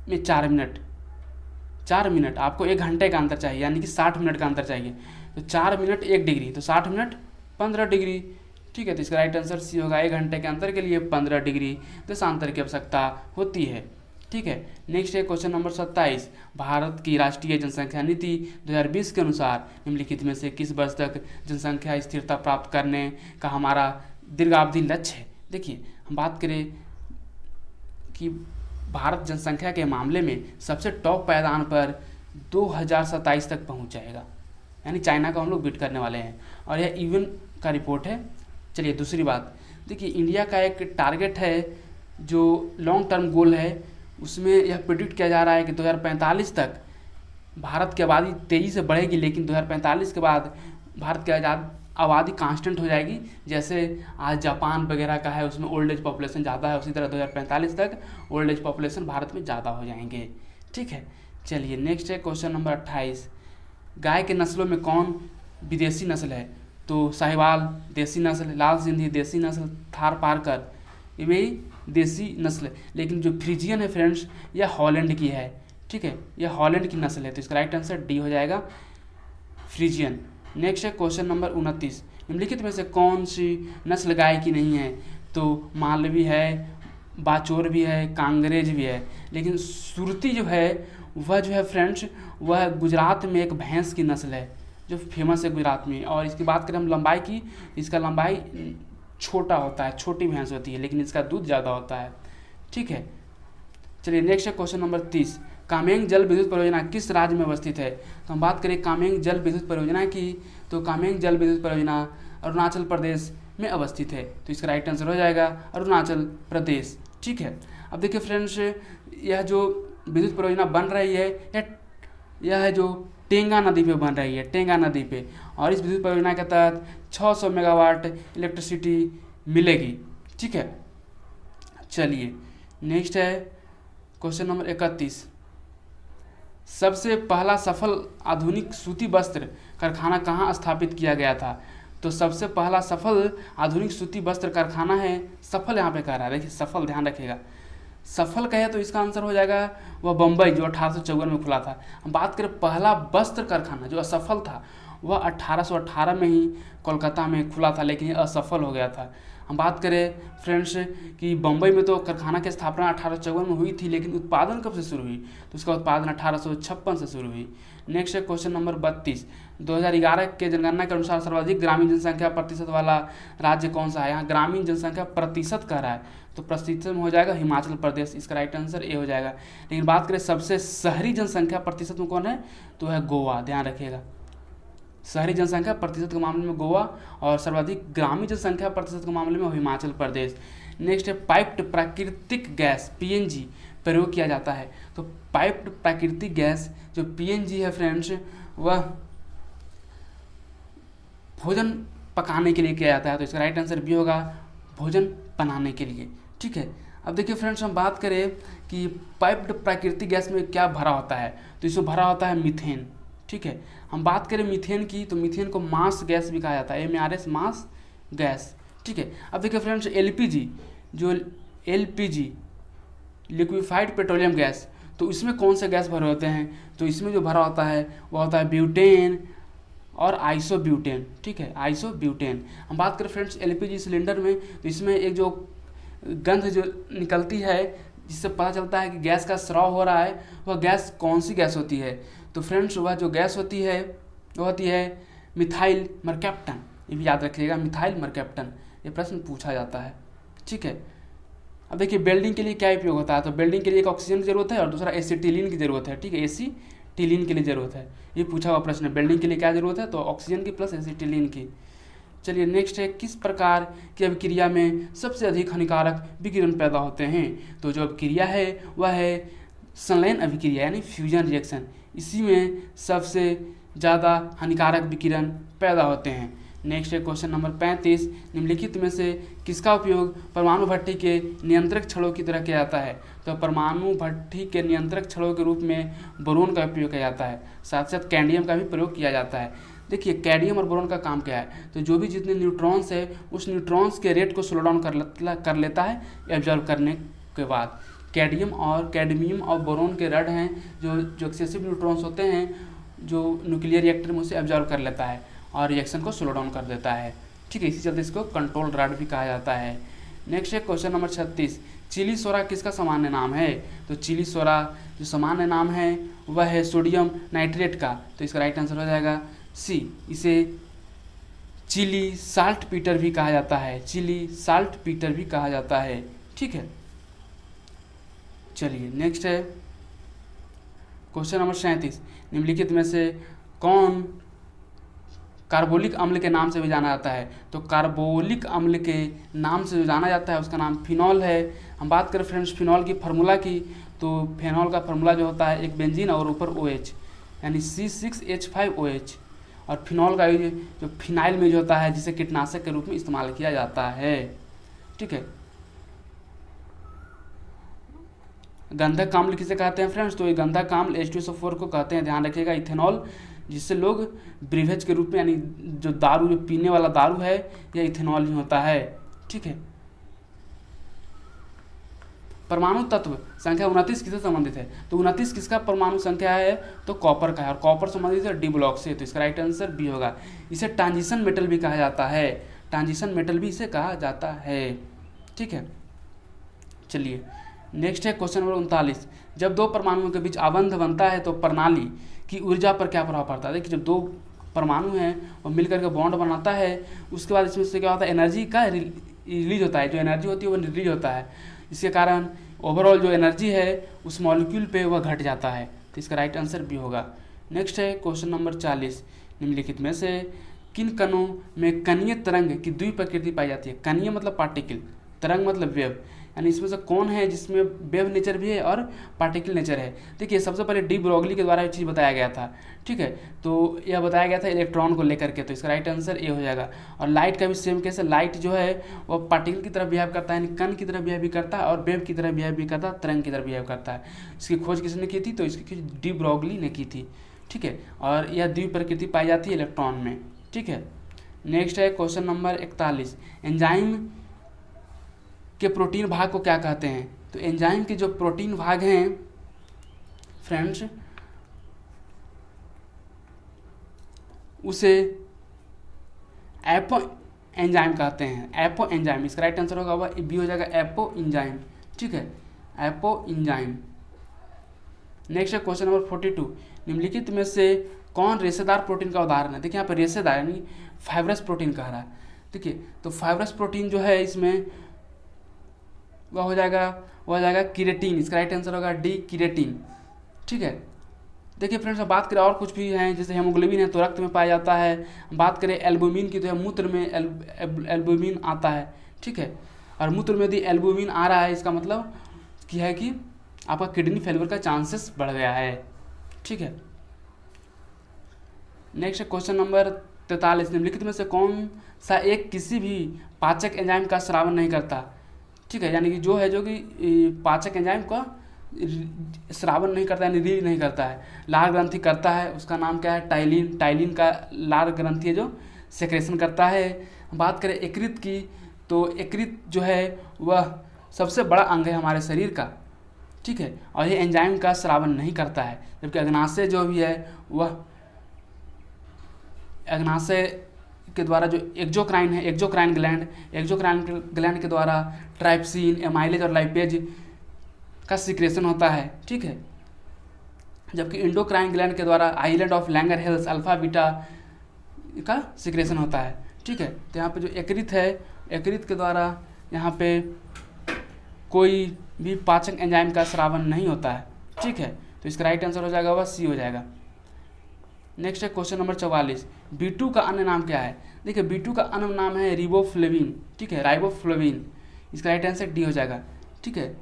में 4 मिनट, 4 मिनट आपको 1 घंटे का अंतर चाहिए, यानी कि 60 मिनट का अंतर चाहिए। तो 4 मिनट 1 डिग्री, तो 60 मिनट 15 डिग्री। ठीक है, तो इसका राइट आंसर सी होगा। 1 घंटे के अंतर के लिए 15 डिग्री देशांतर की आवश्यकता होती है। ठीक है, नेक्स्ट है क्वेश्चन नंबर 27। भारत की राष्ट्रीय जनसंख्या नीति 2020 के अनुसार निम्नलिखित में से किस वर्ष तक जनसंख्या स्थिरता प्राप्त करने का हमारा दीर्घावधि लक्ष्य है? देखिए, हम बात करें कि भारत जनसंख्या के मामले में सबसे टॉप पायदान पर 2027 तक पहुंच जाएगा, यानी चाइना को हम लोग बीट करने वाले हैं, और यह यूएन का रिपोर्ट है। चलिए दूसरी बात, देखिए इंडिया का एक टारगेट है जो लॉन्ग टर्म गोल है, उसमें यह प्रिडिक्ट किया जा रहा है कि 2045 तक भारत की आबादी तेज़ी से बढ़ेगी, लेकिन 2045 के बाद भारत की आबादी कांस्टेंट हो जाएगी। जैसे आज जापान वगैरह का है, उसमें ओल्ड एज पॉपुलेशन ज़्यादा है, उसी तरह 2045 तक ओल्ड एज पॉपुलेशन भारत में ज़्यादा हो जाएंगे। ठीक है, चलिए नेक्स्ट है क्वेश्चन नंबर 28। गाय के नस्लों में कौन विदेशी नस्ल है? तो साहिवाल देसी नस्ल, लाल सिंधी देसी नस्ल, थार पारकर ये भी देसी नस्ल है। लेकिन जो फ्रीजियन है फ्रेंड्स, यह हॉलैंड की है। ठीक है, यह हॉलैंड की नस्ल है, तो इसका राइट आंसर डी हो जाएगा, फ्रीजियन। नेक्स्ट है क्वेश्चन नंबर 29। निम्नलिखित में से कौन सी नस्ल गाय की नहीं है? तो मालवी है, बाचोर भी है, कांग्रेज भी है, लेकिन सुरती जो है वह जो है फ्रेंड्स, वह गुजरात में एक भैंस की नस्ल है जो फेमस है गुजरात में। और इसकी बात करें हम लंबाई की, इसका लंबाई छोटा होता है, छोटी भैंस होती है, लेकिन इसका दूध ज़्यादा होता है। ठीक है, चलिए नेक्स्ट है क्वेश्चन नंबर 30। कामेंग जल विद्युत परियोजना किस राज्य में अवस्थित है? तो हम बात करें कामेंग जल विद्युत परियोजना की, तो कामेंग जल विद्युत परियोजना अरुणाचल प्रदेश में अवस्थित है, तो इसका राइट आंसर हो जाएगा अरुणाचल प्रदेश। ठीक है, अब देखिए फ्रेंड्स, यह जो विद्युत परियोजना बन रही है यह है जो टेंगा नदी पे बन रही है, टेंगा नदी पे, और इस विद्युत परियोजना के तहत 600 मेगावाट इलेक्ट्रिसिटी मिलेगी। ठीक है, चलिए नेक्स्ट है क्वेश्चन नंबर 31। सबसे पहला सफल आधुनिक सूती वस्त्र कारखाना कहाँ स्थापित किया गया था? तो सबसे पहला सफल आधुनिक सूती वस्त्र कारखाना है, सफल यहाँ पे कह रहा है, देखिए सफल ध्यान रखिएगा, सफल कहे तो इसका आंसर हो जाएगा वह बम्बई, जो 1854 में खुला था। हम बात करें पहला वस्त्र कारखाना जो असफल था, वह 1818 में ही कोलकाता में खुला था, लेकिन ये असफल हो गया था। हम बात करें फ्रेंड्स कि बम्बई में तो कारखाना की स्थापना 1854 में हुई थी, लेकिन उत्पादन कब से शुरू हुई, तो इसका उत्पादन 1856 से शुरू हुई। नेक्स्ट है क्वेश्चन नंबर 32, 2011 के जनगणना के अनुसार सर्वाधिक ग्रामीण जनसंख्या प्रतिशत वाला राज्य कौन सा है। यहाँ ग्रामीण जनसंख्या प्रतिशत कह रहा है, तो प्रतिशत में हो जाएगा हिमाचल प्रदेश, इसका राइट आंसर ए हो जाएगा। लेकिन बात करें सबसे शहरी जनसंख्या प्रतिशत में कौन है, तो है गोवा, ध्यान रखिएगा। शहरी जनसंख्या प्रतिशत के मामले में गोवा, और सर्वाधिक ग्रामीण जनसंख्या प्रतिशत के मामले में हिमाचल प्रदेश। नेक्स्ट है पाइप्ड प्राकृतिक गैस पीएनजी प्रयोग किया जाता है। तो पाइप्ड प्राकृतिक गैस जो पीएनजी है फ्रेंड्स, वह भोजन पकाने के लिए किया जाता है, तो इसका राइट आंसर भी होगा भोजन बनाने के लिए। ठीक है, अब देखिए फ्रेंड्स हम बात करें कि पाइप्ड प्राकृतिक गैस में क्या भरा होता है, तो इसमें भरा होता है मीथेन। ठीक है, हम बात करें मीथेन की, तो मीथेन को मास गैस भी कहा जाता है, MARS मास गैस। ठीक है, अब देखिए फ्रेंड्स एलपीजी, जो एलपीजी लिक्विफाइड पेट्रोलियम गैस, तो इसमें कौन से गैस भरे होते हैं, तो इसमें जो भरा होता है वह होता है ब्यूटेन और आइसोब्यूटेन। ठीक है, आइसोब्यूटेन। हम बात करें फ्रेंड्स एलपीजी सिलेंडर में, तो इसमें एक जो गंध जो निकलती है जिससे पता चलता है कि गैस का स्राव हो रहा है, वह गैस कौन सी गैस होती है, तो फ्रेंड्स वह जो गैस होती है वो होती है मिथाइल मरकैप्टन। ये भी याद रखिएगा, मिथाइल मरकैप्टन, ये प्रश्न पूछा जाता है। ठीक है, अब देखिए वेल्डिंग के लिए क्या उपयोग होता है, तो वेल्डिंग के लिए एक ऑक्सीजन की जरूरत है और दूसरा एसिटिलीन की जरूरत है। ठीक है, एसिटिलीन के लिए जरूरत है, ये पूछा हुआ प्रश्न है। वेल्डिंग के लिए क्या जरूरत है, तो ऑक्सीजन की प्लस एसिटिलीन की। चलिए नेक्स्ट है, किस प्रकार की अभिक्रिया में सबसे अधिक हानिकारक विकिरण पैदा होते हैं, तो जो अभिक्रिया है वह है संलयन अभिक्रिया यानी फ्यूजन रिएक्शन, इसी में सबसे ज़्यादा हानिकारक विकिरण पैदा होते हैं। नेक्स्ट है क्वेश्चन नंबर 35, निम्नलिखित में से किसका उपयोग परमाणु भट्ठी के नियंत्रक छड़ों की तरह किया जाता है, तो परमाणु भट्ठी के नियंत्रक छड़ों के रूप में बोरोन का उपयोग किया जाता है, साथ साथ कैडमियम का भी प्रयोग किया जाता है। देखिए कैडमियम और बोरोन का काम क्या है, तो जो भी जितने न्यूट्रॉन्स है उस न्यूट्रॉन्स के रेट को स्लो डाउन कर लेता है एब्जॉर्व करने के बाद। कैडमियम और बोरोन के रड हैं जो एक्सेसिव न्यूट्रॉन्स होते हैं जो न्यूक्लियर रिएक्टर में उसे एब्जॉर्व कर लेता है और रिएक्शन को स्लो डाउन कर देता है। ठीक है, इसी चलते इसको कंट्रोल रड भी कहा जाता है। नेक्स्ट है क्वेश्चन नंबर 36, चिली सोडा किसका सामान्य नाम है, तो चिली सोडा जो सामान्य नाम है वह है सोडियम नाइट्रेट का, तो इसका राइट आंसर हो जाएगा सी। इसे चिली साल्ट पीटर भी कहा जाता है, चिली साल्ट पीटर भी कहा जाता है। ठीक है, चलिए नेक्स्ट है क्वेश्चन नंबर 37, निम्नलिखित में से कौन कार्बोलिक अम्ल के नाम से भी जाना जाता है, तो कार्बोलिक अम्ल के नाम से जो जाना जाता है उसका नाम फिनॉल है। हम बात करें फ्रेंड्स फिनॉल की फार्मूला की, तो फिनॉल का फार्मूला जो होता है एक बेंजीन और ऊपर OH यानी C6H5OH, और फिनॉल का जो फिनाइल में जो होता है जिसे कीटनाशक के रूप में इस्तेमाल किया जाता है। ठीक है, गंधक अम्ल किसे कहते हैं फ्रेंड्स, तो ये गंधक अम्ल H2SO4 को कहते हैं, ध्यान रखिएगा। इथेनॉल जिससे लोग ब्रीवेज के रूप में यानी जो दारू जो पीने वाला दारू है यह इथेनॉल ही होता है। ठीक है, परमाणु तत्व संख्या 29 किससे संबंधित है, तो 29 किसका परमाणु संख्या है, तो कॉपर का है, और कॉपर संबंधित है डी ब्लॉक से, तो इसका राइट आंसर बी होगा। इसे ट्रांजिशन मेटल भी कहा जाता है, ट्रांजिशन मेटल भी इसे कहा जाता है। ठीक है, चलिए नेक्स्ट है क्वेश्चन नंबर 39, जब दो परमाणुओं के बीच आबंध बनता है तो प्रणाली की ऊर्जा पर क्या प्रभाव पड़ता है। देखिए जब दो परमाणु हैं और मिलकर के बॉन्ड बनाता है उसके बाद इसमें से क्या होता है, एनर्जी का रिलीज होता है, जो एनर्जी होती है वो रिलीज होता है, इसके कारण ओवरऑल जो एनर्जी है उस मॉलिक्यूल पे वह घट जाता है, तो इसका राइट आंसर भी होगा। नेक्स्ट है क्वेश्चन नंबर 40, निम्नलिखित में से किन कणों में कणीय तरंग की द्वि प्रकृति पाई जाती है। कणीय मतलब पार्टिकल, तरंग मतलब वेव, यानी इसमें से कौन है जिसमें वेव नेचर भी है और पार्टिकल नेचर है। देखिए सबसे पहले डी ब्रोगली के द्वारा ये चीज़ बताया गया था। ठीक है, तो यह बताया गया था इलेक्ट्रॉन को लेकर के, तो इसका राइट आंसर ए हो जाएगा। और लाइट का भी सेम केस है, लाइट जो है वह पार्टिकल की तरह बिहेव करता है, यानी कण की तरह बिहेव भी करता है और वेव की तरह बिहेव भी करता है, तरंग की तरह बिहेव करता है। इसकी खोज किसने की थी, तो इसकी खोज डी ब्रोगली ने की थी। ठीक है, और यह द्वि प्रकृति पाई जाती है इलेक्ट्रॉन में। ठीक है, नेक्स्ट है क्वेश्चन नंबर 41, एंजाइम के प्रोटीन भाग को क्या कहते हैं, तो एंजाइम के जो प्रोटीन भाग हैं फ्रेंड्स, उसे एपो एंजाइम कहते हैं, एपो एंजाइम। इसका राइट आंसर होगा वह बी हो जाएगा, एपो एंजाइम। ठीक है, एपो एंजाइम। नेक्स्ट है क्वेश्चन नंबर 42, निम्नलिखित में से कौन रेशेदार प्रोटीन का उदाहरण है। देखिए यहाँ पर रेशेदार यानी फाइब्रस प्रोटीन कह रहा है। देखिए तो फाइब्रस प्रोटीन जो है इसमें वह हो जाएगा कीरेटिन। इसका राइट आंसर होगा डी, कीरेटिन। ठीक है, देखिए फ्रेंड्स, बात करें और कुछ भी हैं, जैसे हेमोग्लोबिन है तो रक्त में पाया जाता है। बात करें एल्बुमिन की तो मूत्र में एल्बुमिन आता है। ठीक है, और मूत्र में यदि एल्बुमिन आ रहा है इसका मतलब कि आपका किडनी फेलियर का चांसेस बढ़ गया है। ठीक है, नेक्स्ट क्वेश्चन नंबर 43, निम्नलिखित में से कौन सा एक किसी भी पाचक एंजाइम का स्रावन नहीं करता। ठीक है, यानी कि जो कि पाचक एंजाइम का स्रावन नहीं करता, यानी रिलीज नहीं करता है। लार ग्रंथि करता है, उसका नाम क्या है, टाइलिन। टाइलिन का लार ग्रंथि है जो सेक्रेशन करता है। बात करें यकृत की तो यकृत जो है वह सबसे बड़ा अंग है हमारे शरीर का। ठीक है, और ये एंजाइम का स्रावन नहीं करता है, जबकि अग्नाशय जो भी है वह अग्नाशय के द्वारा जो एक्सोक्राइन है, एक्सोक्राइन ग्लैंड के द्वारा ट्राइप्सिन, एमाइलेज और लाइपेज का सिक्रेशन होता है। ठीक है, जबकि इंडोक्राइन ग्लैंड के द्वारा आइलैंड ऑफ लैंगरहेल्स, अल्फा बीटा का सिक्रेशन होता है। ठीक है, तो यहाँ पे जो यकृत है, यकृत के द्वारा यहाँ पे कोई भी पाचक एंजाइम का स्रावन नहीं होता है। ठीक है, तो इसका राइट आंसर हो जाएगा वह सी हो जाएगा। नेक्स्ट है क्वेश्चन नंबर 44, B2 का अन्य नाम क्या है। देखिए B2 का अन्य नाम है रिबोफ्लेविन। ठीक है, राइबोफ्लेविन। इसका राइट आंसर डी हो जाएगा। ठीक है,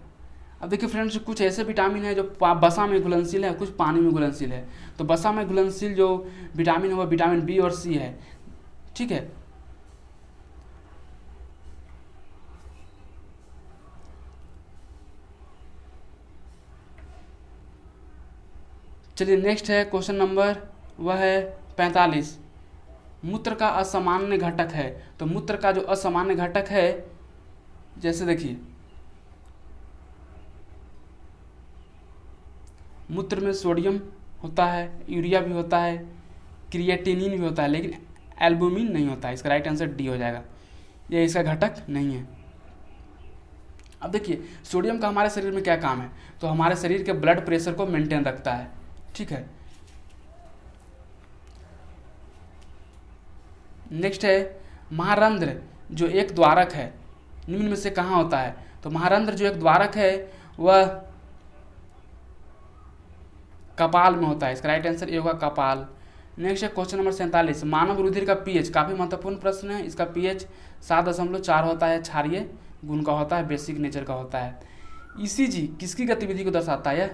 अब देखिए फ्रेंड्स, कुछ ऐसे विटामिन है जो बसा में घुलनशील है, कुछ पानी में घुलनशील है। तो बसा में घुलनशील जो विटामिन है वह विटामिन बी और सी है। ठीक है, चलिए नेक्स्ट है क्वेश्चन नंबर वह है 45, मूत्र का असामान्य घटक है। तो मूत्र का जो असामान्य घटक है, जैसे देखिए मूत्र में सोडियम होता है, यूरिया भी होता है, क्रिएटिनिन भी होता है, लेकिन एल्बुमिन नहीं होता है। इसका राइट आंसर डी हो जाएगा, ये इसका घटक नहीं है। अब देखिए सोडियम का हमारे शरीर में क्या काम है, तो हमारे शरीर के ब्लड प्रेशर को मेंटेन रखता है। ठीक है, नेक्स्ट है महारंध्र जो एक द्वारक है, निम्न में से कहाँ होता है। तो महारंध्र जो एक द्वारक है वह कपाल में होता है। इसका राइट आंसर ये होगा कपाल। नेक्स्ट है क्वेश्चन नंबर 47, मानव रुधिर का पीएच, काफ़ी महत्वपूर्ण प्रश्न है। इसका पीएच 7.4 होता है, क्षारीय गुण का होता है, बेसिक नेचर का होता है। ईसीजी किसकी गतिविधि को दर्शाता है,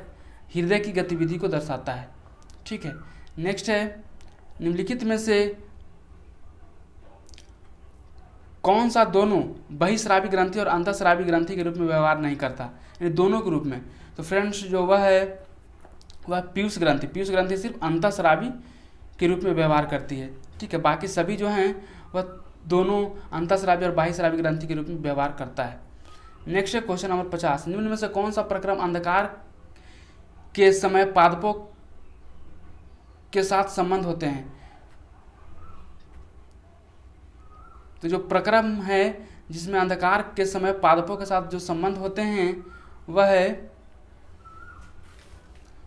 हृदय की गतिविधि को दर्शाता है। ठीक है, नेक्स्ट है निम्नलिखित में से कौन सा दोनों बहिस्रावी ग्रंथि और अंतःस्रावी ग्रंथि के रूप में व्यवहार नहीं करता, यानी दोनों के रूप में। तो फ्रेंड्स जो वह पीयूष ग्रंथि, पीयूष ग्रंथि सिर्फ अंतःस्रावी के रूप में व्यवहार करती है। ठीक है, बाकी सभी जो हैं वह दोनों अंतःस्रावी और बाह्यस्रावी ग्रंथि के रूप में व्यवहार करता है। नेक्स्ट है क्वेश्चन नंबर 50, निम्न में से कौन सा प्रक्रम अंधकार के समय पादपों के साथ संबंध होते हैं। तो जो प्रक्रम है जिसमें अंधकार के समय पादपों के साथ जो संबंध होते हैं वह है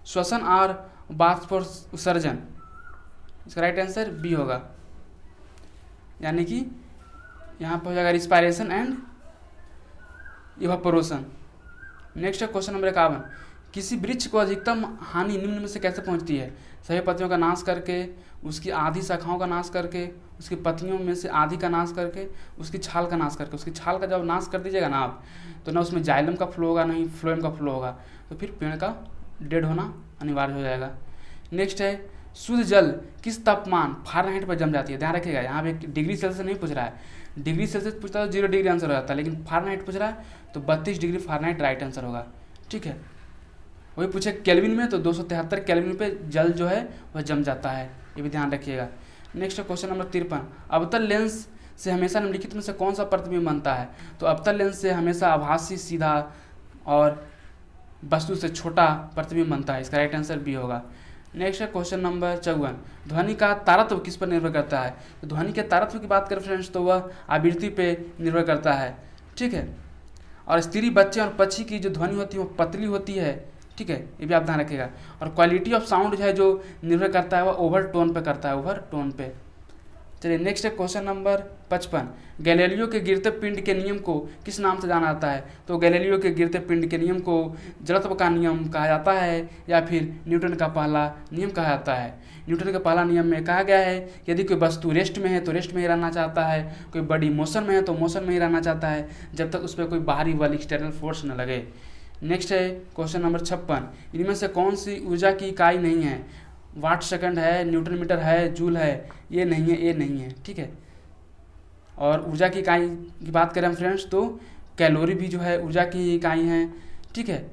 श्वसन और बाष्पोत्सर्जन। इसका राइट आंसर बी होगा, यानी कि यहाँ पर हो जाएगा रिस्पायरेशन एंड इवापोरेशन। नेक्स्ट है क्वेश्चन नंबर 51, किसी वृक्ष को अधिकतम हानि निम्न में से कैसे पहुँचती है। सभी पत्तियों का नाश करके, उसकी आधी शाखाओं का नाश करके, उसकी पत्तियों में से आधी का नाश करके, उसकी छाल का नाश करके। उसकी छाल का जब नाश कर दीजिएगा ना आप, तो ना उसमें जाइलम का फ्लो होगा, नहीं फ्लोएम का फ्लो होगा, तो फिर पेड़ का डेड होना अनिवार्य हो जाएगा। नेक्स्ट है शुद्ध जल किस तापमान फ़ारेनहाइट पर जम जाती है। ध्यान रखिएगा, यहाँ पे डिग्री सेल्सियस नहीं पूछ रहा है, डिग्री सेल्सियस पूछता है तो 0 डिग्री आंसर हो जाता है, लेकिन फ़ारेनहाइट पूछ रहा है तो 32 डिग्री फ़ारेनहाइट राइट आंसर होगा। ठीक है, वही पूछे केल्विन में तो 273 केल्विन पे जल जो है वह जम जाता है, ये भी ध्यान रखिएगा। नेक्स्ट क्वेश्चन नंबर 53, अवतल लेंस से हमेशा निम्नलिखित में से कौन सा प्रतिबिंब बनता है। तो अवतल लेंस से हमेशा आभासी सीधा और वस्तु से छोटा प्रतिबिंब बनता है। इसका राइट आंसर बी होगा। नेक्स्ट है क्वेश्चन नंबर 54, ध्वनि का तारत्व किस पर निर्भर करता है? तो ध्वनि के तारत्व की बात करें फ्रेंड्स तो वह आवृत्ति पे निर्भर करता है, ठीक है। और स्त्री, बच्चे और पक्षी की जो ध्वनि होती है वो पतली होती है, ठीक है, ये भी आप ध्यान रखिएगा। और क्वालिटी ऑफ साउंड जो है जो निर्भर करता है वह ओवर टोन पे करता है, ओवर टोन पे। चलिए नेक्स्ट है क्वेश्चन नंबर 55, गैलीलियो के गिरते पिंड के नियम को किस नाम से जाना जाता है? तो गैलीलियो के गिरते पिंड के नियम को जड़त्व का नियम कहा जाता है या फिर न्यूटन का पहला नियम कहा जाता है। न्यूटन के पहला नियम में कहा गया है यदि कोई वस्तु रेस्ट में है तो रेस्ट में ही रहना चाहता है, कोई बॉडी मोशन में है तो मोशन में ही रहना चाहता है, जब तक उस पर कोई बाहरी बल एक्सटर्नल फोर्स न लगे। नेक्स्ट है क्वेश्चन नंबर 56, इनमें से कौन सी ऊर्जा की इकाई नहीं है? वाट सेकंड है, न्यूटन मीटर है, जूल है, ये नहीं है, ये नहीं है, ठीक है। और ऊर्जा की इकाई की बात करें हम फ्रेंड्स तो कैलोरी भी जो है ऊर्जा की इकाई है, ठीक है।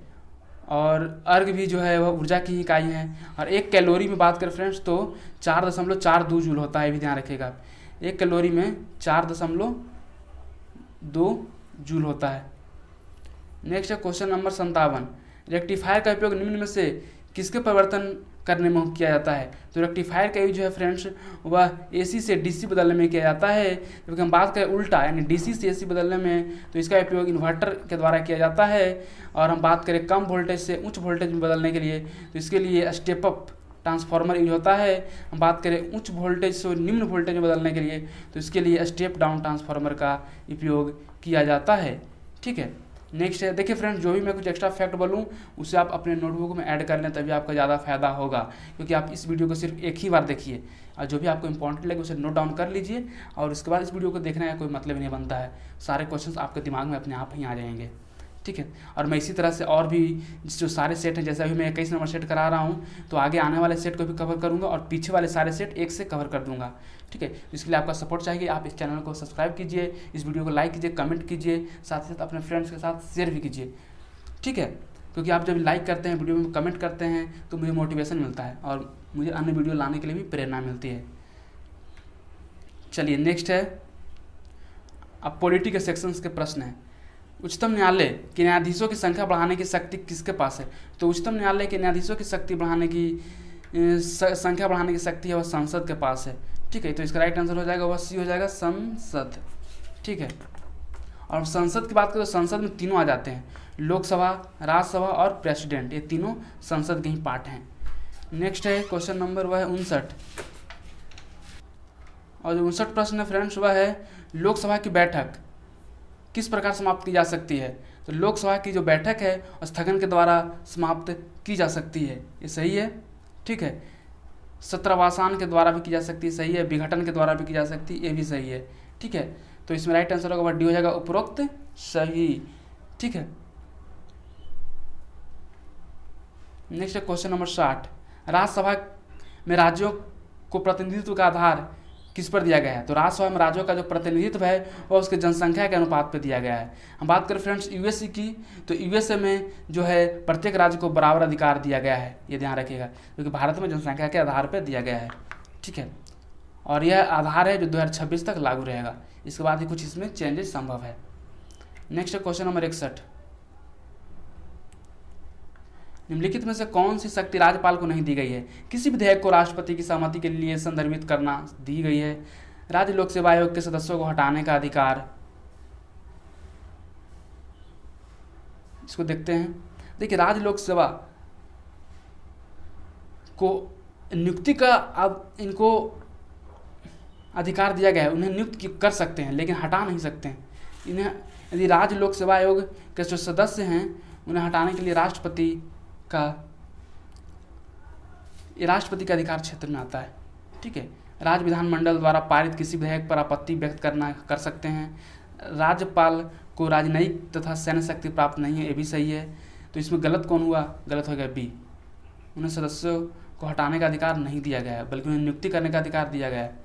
और अर्घ भी जो है वह ऊर्जा की इकाई है। और एक कैलोरी में बात करें फ्रेंड्स तो 4.42 जूल होता है, ये भी ध्यान रखिएगा। एक कैलोरी में 4.2 जूल होता है। नेक्स्ट है क्वेश्चन नंबर 57, रेक्टिफायर का उपयोग निम्न में से किसके परिवर्तन करने में किया जाता है? तो रेक्टिफायर का यूज जो है फ्रेंड्स वह एसी से डीसी बदलने में किया जाता है। जबकि हम बात करें उल्टा यानी डीसी से एसी बदलने में तो इसका उपयोग इन्वर्टर के द्वारा किया जाता है। और हम बात करें कम वोल्टेज से उच्च वोल्टेज में बदलने के लिए तो इसके लिए स्टेप अप ट्रांसफार्मर यूज होता है। हम बात करें उच्च वोल्टेज से निम्न वोल्टेज में बदलने के लिए तो इसके लिए स्टेप डाउन ट्रांसफार्मर का उपयोग किया जाता है, ठीक है। नेक्स्ट है, देखिए फ्रेंड्स जो भी मैं कुछ एक्स्ट्रा फैक्ट बोलूँ उसे आप अपने नोटबुक में ऐड कर लें, तभी आपका ज़्यादा फायदा होगा। क्योंकि आप इस वीडियो को सिर्फ एक ही बार देखिए और जो भी आपको इंपॉर्टेंट लगे उसे नोट डाउन कर लीजिए और उसके बाद इस वीडियो को देखने का कोई मतलब नहीं बनता है। सारे क्वेश्चंस आपके दिमाग में अपने आप ही आ जाएंगे, ठीक है। और मैं इसी तरह से और भी जो सारे सेट हैं, जैसे अभी मैं 21 नंबर सेट करा रहा हूँ तो आगे आने वाले सेट को भी कवर करूँगा और पीछे वाले सारे सेट एक से कवर कर दूंगा, ठीक है। इसके लिए आपका सपोर्ट चाहिए। आप इस चैनल को सब्सक्राइब कीजिए, इस वीडियो को लाइक कीजिए, कमेंट कीजिए, साथ ही साथ अपने फ्रेंड्स के साथ शेयर भी कीजिए, ठीक है। क्योंकि आप जब लाइक करते हैं, वीडियो में कमेंट करते हैं तो मुझे मोटिवेशन मिलता है और मुझे अन्य वीडियो लाने के लिए भी प्रेरणा मिलती है। चलिए नेक्स्ट है, अब पॉलिटी के सेक्शंस के प्रश्न हैं। उच्चतम न्यायालय के न्यायाधीशों की संख्या बढ़ाने की शक्ति किसके पास है? तो उच्चतम न्यायालय के न्यायाधीशों की शक्ति बढ़ाने की संख्या बढ़ाने की शक्ति है वह संसद के पास है, ठीक है। तो इसका राइट आंसर हो जाएगा वह सी हो जाएगा, संसद, ठीक है। और संसद की बात करें तो संसद में तीनों आ जाते हैं, लोकसभा, राज्यसभा और प्रेसिडेंट, ये तीनों संसद के ही पार्ट हैं। नेक्स्ट है क्वेश्चन नंबर वह है 59, और जो 59 प्रश्न है फ्रेंड्स वह है लोकसभा की बैठक किस प्रकार समाप्त की जा सकती है? तो लोकसभा की जो बैठक है स्थगन के द्वारा समाप्त की जा सकती है, ये सही है, ठीक है। सत्रावसान के द्वारा भी की जा सकती है, सही है। विघटन के द्वारा भी की जा सकती है, ये भी सही है, ठीक है। तो इसमें राइट आंसर होगा डी हो जाएगा, उपरोक्त सही, ठीक है। नेक्स्ट है क्वेश्चन नंबर 60, राज्यसभा में राज्यों को प्रतिनिधित्व का आधार किस पर दिया गया है? तो राज्यसभा में राज्यों का जो प्रतिनिधित्व है वह उसके जनसंख्या के अनुपात पर दिया गया है। हम बात करें फ्रेंड्स यूएसए की तो यूएसए में जो है प्रत्येक राज्य को बराबर अधिकार दिया गया है, ये ध्यान रखिएगा, क्योंकि भारत में जनसंख्या के आधार पर दिया गया है, ठीक है। और यह आधार है जो 2026 तक लागू रहेगा, इसके बाद ही कुछ इसमें चेंजेस संभव है। नेक्स्ट है क्वेश्चन नंबर 61, निम्नलिखित में से कौन सी शक्ति राज्यपाल को नहीं दी गई है? किसी विधेयक को राष्ट्रपति की सहमति के लिए संदर्भित करना दी गई है। राज्य लोक सेवा आयोग के सदस्यों को हटाने का अधिकार, इसको देखते हैं। देखिए राज्य लोक सेवा को नियुक्ति का अब इनको अधिकार दिया गया है, उन्हें नियुक्त कर सकते हैं लेकिन हटा नहीं सकते हैं। इन्हें यदि राज्य लोक सेवा आयोग के जो सदस्य हैं उन्हें हटाने के लिए राष्ट्रपति के अधिकार क्षेत्र में आता है, ठीक है। राज्य विधानमंडल द्वारा पारित किसी विधेयक पर आपत्ति व्यक्त कर सकते हैं। राज्यपाल को राजनयिक तथा सैन्य शक्ति प्राप्त नहीं है, ये भी सही है। तो इसमें गलत कौन हुआ? गलत हो गया बी, उन्हें सदस्यों को हटाने का अधिकार नहीं दिया गया है बल्कि उन्हें नियुक्ति करने का अधिकार दिया गया है।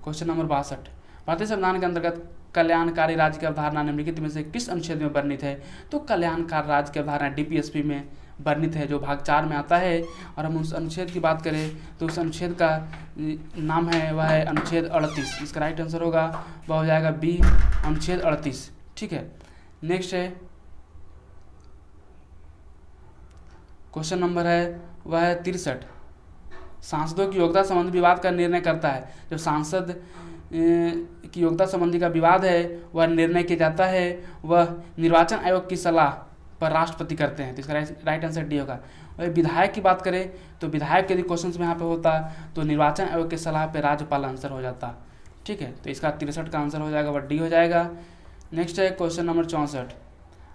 क्वेश्चन नंबर 62, भारतीय संविधान के अंतर्गत कल्याणकारी राज्य की अवधारणा निम्नलिखित में से किस अनुच्छेद में वर्णित है? तो कल्याणकारी राज्य की अवधारणा डीपीएसपी में वर्णित है, जो भाग 4 में आता है। और हम उस अनुच्छेद की बात करें तो उस अनुच्छेद का नाम है वह है अनुच्छेद 38, इसका राइट आंसर होगा वह हो जाएगा बी, अनुच्छेद 38, ठीक है। नेक्स्ट है क्वेश्चन नंबर है वह है 63। सांसदों की योग्यता संबंधी विवाद का निर्णय करता है। जब सांसद की योग्यता संबंधी का विवाद है वह निर्णय किया जाता है वह निर्वाचन आयोग की सलाह पर राष्ट्रपति करते हैं। तो इसका राइट आंसर डी होगा। और विधायक की बात करें तो विधायक के यदि क्वेश्चन में यहाँ पे होता तो निर्वाचन आयोग की सलाह पर राज्यपाल आंसर हो जाता। ठीक है, तो इसका 63 का आंसर हो जाएगा वह डी हो जाएगा। नेक्स्ट है क्वेश्चन नंबर 64।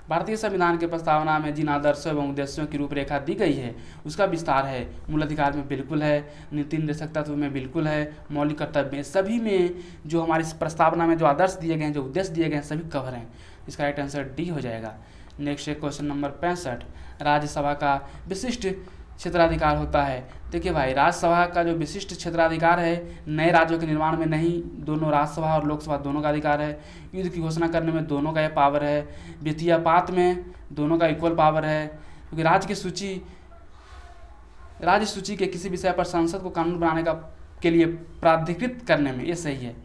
भारतीय संविधान के प्रस्तावना में जिन आदर्शों एवं उद्देश्यों की रूपरेखा दी गई है उसका विस्तार है। मूल अधिकार में बिल्कुल है, नीति निर्देशक तत्व में बिल्कुल है, मौलिक कर्तव्य में, सभी में जो हमारी प्रस्तावना में जो आदर्श दिए गए हैं, जो उद्देश्य दिए गए हैं, सभी कवर हैं। इसका राइट आंसर डी हो जाएगा। नेक्स्ट है क्वेश्चन नंबर 65। राज्यसभा का विशिष्ट क्षेत्राधिकार होता है। देखिए भाई, राज्यसभा का जो विशिष्ट क्षेत्राधिकार है नए राज्यों के निर्माण में नहीं, दोनों राज्यसभा और लोकसभा दोनों का अधिकार है। युद्ध की घोषणा करने में दोनों का यह पावर है। वित्तीय पात में दोनों का इक्वल पावर है। क्योंकि राज्य सूची के किसी विषय पर संसद को कानून बनाने के लिए प्राधिकृत करने में ये सही है।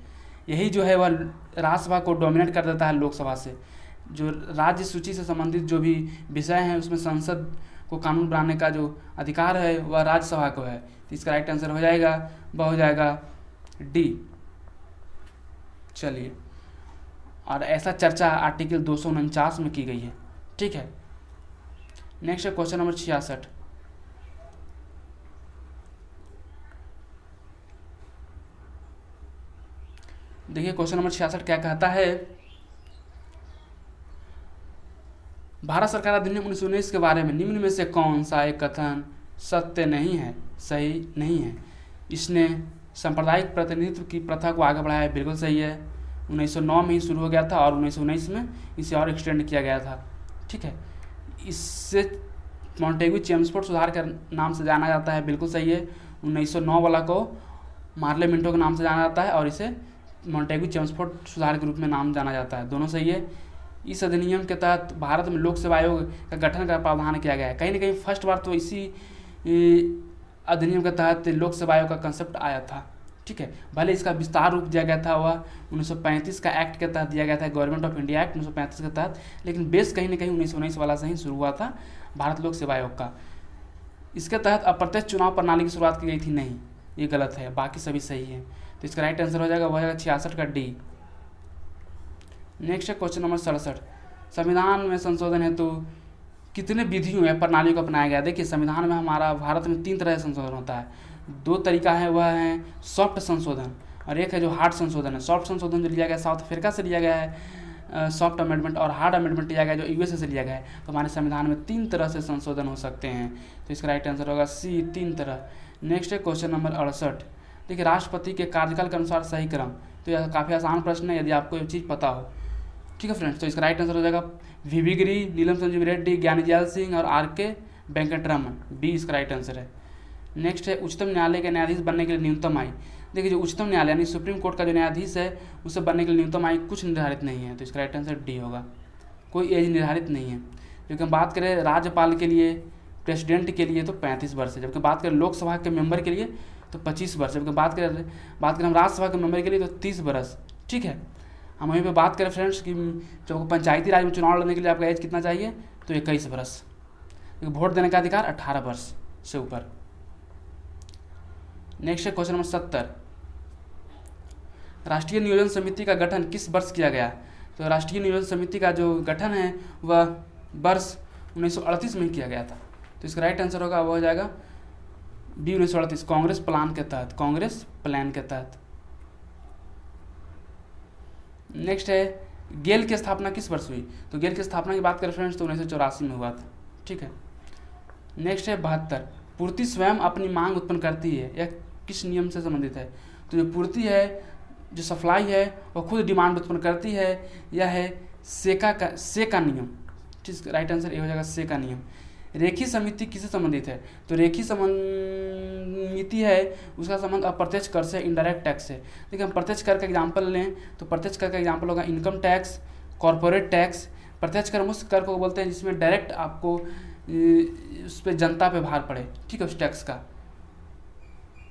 यही जो है वह राज्यसभा को डोमिनेट कर देता है लोकसभा से। जो राज्य सूची से संबंधित जो भी विषय हैं उसमें संसद को कानून बनाने का जो अधिकार है वह राज्यसभा को है। तो इसका राइट आंसर हो जाएगा वह हो जाएगा डी। चलिए, और ऐसा चर्चा आर्टिकल 249 में की गई है। ठीक है, नेक्स्ट है क्वेश्चन नंबर 66। देखिए क्वेश्चन नंबर 66 क्या कहता है। भारत सरकार अधिनियम 1919 के बारे में निम्न में से कौन सा एक कथन सत्य नहीं है, सही नहीं है। इसने सांप्रदायिक प्रतिनिधित्व की प्रथा को आगे बढ़ाया है, बिल्कुल सही है। 1909 में ही शुरू हो गया था और 1919 में इसे और एक्सटेंड किया गया था। ठीक है, इससे मॉन्टेग्यू चेम्सफोर्ड सुधार के नाम से जाना जाता है, बिल्कुल सही है। 1909 वाला को मार्ले मिंटो के नाम से जाना जाता है और इसे मॉन्टेग्यू चेम्सफोर्ड सुधार के रूप में नाम जाना जाता है, दोनों सही है। इस अधिनियम के तहत भारत में लोक सेवा आयोग का गठन का प्रावधान किया गया है। कहीं ना कहीं फर्स्ट बार तो इसी अधिनियम के तहत लोक सेवा आयोग का कंसेप्ट आया था। ठीक है, भले इसका विस्तार रूप दिया गया था वह 1935 का एक्ट के तहत दिया गया था, गवर्नमेंट ऑफ इंडिया एक्ट 1935 के तहत, लेकिन बेस कहीं ना कहीं 1919 वाला से ही शुरू हुआ था भारत लोक सेवा आयोग का। इसके तहत अप्रत्यक्ष चुनाव प्रणाली की शुरुआत की गई थी, नहीं, ये गलत है, बाकी सभी सही है। तो इसका राइट आंसर हो जाएगा वह है 66 का डी। नेक्स्ट है क्वेश्चन नंबर 67। संविधान में संशोधन हेतु कितने विधियों या प्रणालियों को अपनाया गया। देखिए, संविधान में हमारा भारत में 3 तरह से संशोधन होता है। 2 तरीका है, वह है सॉफ्ट संशोधन और एक है जो हार्ड संशोधन है। सॉफ्ट संशोधन जो लिया गया साउथ अफ्रीका से लिया गया है सॉफ्ट अमेंडमेंट, और हार्ड अमेंडमेंट लिया गया जो यूएसए से लिया गया है। तो हमारे संविधान में 3 तरह से संशोधन हो सकते हैं। तो इसका राइट आंसर होगा सी, 3 तरह। नेक्स्ट है क्वेश्चन नंबर 68। देखिए, राष्ट्रपति के कार्यकाल के अनुसार सही क्रम, तो यह काफ़ी आसान प्रश्न है यदि आपको ये चीज़ पता हो। ठीक है फ्रेंड्स, तो इसका राइट आंसर हो जाएगा वीवी गिरी, नीलम संजीव रेड्डी, ज्ञानी जैल सिंह और आर.के. वेंकटरमन, बी इसका राइट आंसर है। नेक्स्ट है उच्चतम न्यायालय के न्यायाधीश बनने के लिए न्यूनतम आयु। देखिए, जो उच्चतम न्यायालय यानी सुप्रीम कोर्ट का जो न्यायाधीश है उसे बनने के लिए न्यूनतम आयु कुछ निर्धारित नहीं है। तो इसका राइट आंसर डी होगा, कोई एज निर्धारित नहीं है। क्योंकि हम बात करें राज्यपाल के लिए, प्रेसिडेंट के लिए तो 35 वर्ष है, जबकि बात करें लोकसभा के मेंबर के लिए तो 25 वर्ष, जबकि बात करें हम राज्यसभा के मेंबर के लिए तो 30 वर्ष। ठीक है, हम वहीं पे बात करें फ्रेंड्स कि जब पंचायती राज में चुनाव लड़ने के लिए आपका एज कितना चाहिए, तो 21 वर्ष। क्योंकि वोट देने का अधिकार 18 वर्ष से ऊपर। नेक्स्ट है क्वेश्चन नंबर 70। राष्ट्रीय नियोजन समिति का गठन किस वर्ष किया गया। तो राष्ट्रीय नियोजन समिति का जो गठन है वह वर्ष 1938 में किया गया था। तो इसका राइट आंसर होगा वह हो जाएगा बी, 1938, कांग्रेस प्लान के तहत, कांग्रेस प्लान के तहत। नेक्स्ट है गेल की स्थापना किस वर्ष हुई। तो गेल की स्थापना की बात करें फ्रेंड्स तो 1984 में हुआ था। ठीक है, नेक्स्ट है 72। पूर्ति स्वयं अपनी मांग उत्पन्न करती है, यह किस नियम से संबंधित है। तो जो पूर्ति है, जो सप्लाई है, वह खुद डिमांड उत्पन्न करती है, यह है से का नियम। ठीक, राइट आंसर ये हो जाएगा से का नियम। रेखी समिति किससे संबंधित है। तो रेखी समिति है उसका संबंध अप्रत्यक्ष कर से, इनडायरेक्ट टैक्स से। देखिए, हम प्रत्यक्ष कर का एग्जाम्पल लें तो प्रत्यक्ष कर का एग्जाम्पल होगा इनकम टैक्स, कॉर्पोरेट टैक्स। प्रत्यक्ष कर उस कर को बोलते हैं जिसमें डायरेक्ट आपको उस पर जनता पे भार पड़े, ठीक है, उस टैक्स का।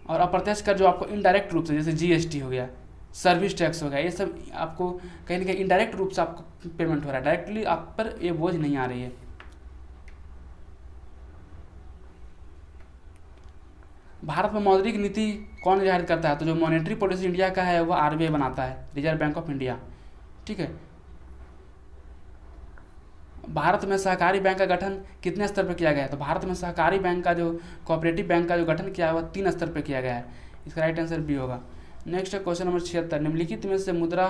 और अप्रत्यक्ष कर जो आपको इनडायरेक्ट रूप से, जैसे जीएसटी हो गया, सर्विस टैक्स हो गया, ये सब आपको कहीं ना कहीं इनडायरेक्ट रूप से आपको पेमेंट हो रहा है, डायरेक्टली आप पर ये बोझ नहीं आ रही है। भारत में मौद्रिक नीति कौन निर्धारित करता है? तो जो मॉनेटरी पॉलिसी इंडिया का है वह आरबीआई बनाता है, रिजर्व बैंक ऑफ इंडिया। ठीक है। भारत में सहकारी बैंक का गठन कितने स्तर पर किया गया है? तो भारत में सहकारी बैंक का जो कोऑपरेटिव बैंक का जो गठन किया है वह 3 स्तर पर किया गया है। इसका राइट आंसर बी होगा। नेक्स्ट है क्वेश्चन नंबर 76, निम्नलिखित में से मुद्रा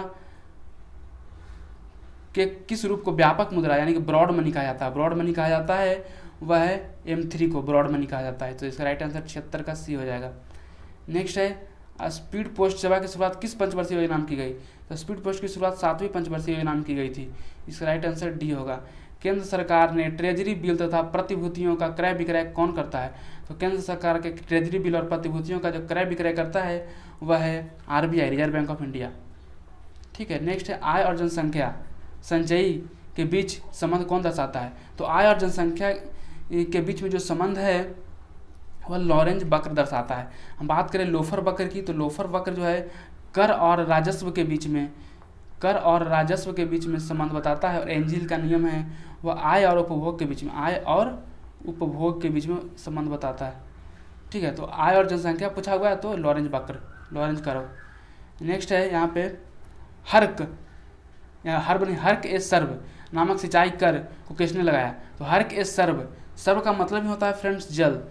के किस रूप को व्यापक मुद्रा यानी कि ब्रॉड मनी कहा जाता है? ब्रॉड मनी कहा जाता है वह है M3 को ब्रॉड मनी कहा जाता है। तो इसका राइट आंसर 76 का सी हो जाएगा। नेक्स्ट है स्पीड पोस्ट सेवा की शुरुआत किस पंचवर्षीय योजना में की गई? तो स्पीड पोस्ट की शुरुआत 7वीं पंचवर्षीय योजना में की गई थी। इसका राइट आंसर डी होगा। केंद्र सरकार ने ट्रेजरी बिल तथा प्रतिभूतियों का क्रय विक्रय कौन करता है? तो केंद्र सरकार के ट्रेजरी बिल और प्रतिभूतियों का जो क्रय विक्रय करता है वह है RBI, reserve bank of India. ठीक है। नेक्स्ट है आय और जनसंख्या संचयी के बीच संबंध कौन दर्शाता है? तो आय और जनसंख्या के बीच में जो संबंध है वह लॉरेंज वक्र दर्शाता है। हम बात करें लोफर वक्र की, तो लोफर वक्र जो है कर और राजस्व के बीच में संबंध बताता है। और एंजिल का नियम है वह आय और उपभोग के बीच में संबंध बताता है। ठीक है। तो आय और जनसंख्या पूछा हुआ है तो लॉरेंज कर्व। नेक्स्ट है यहाँ पे हर्क ए सर्व नामक सिंचाई कर को किसने लगाया? तो हर्क ए सर्व का मतलब ही होता है फ्रेंड्स जल।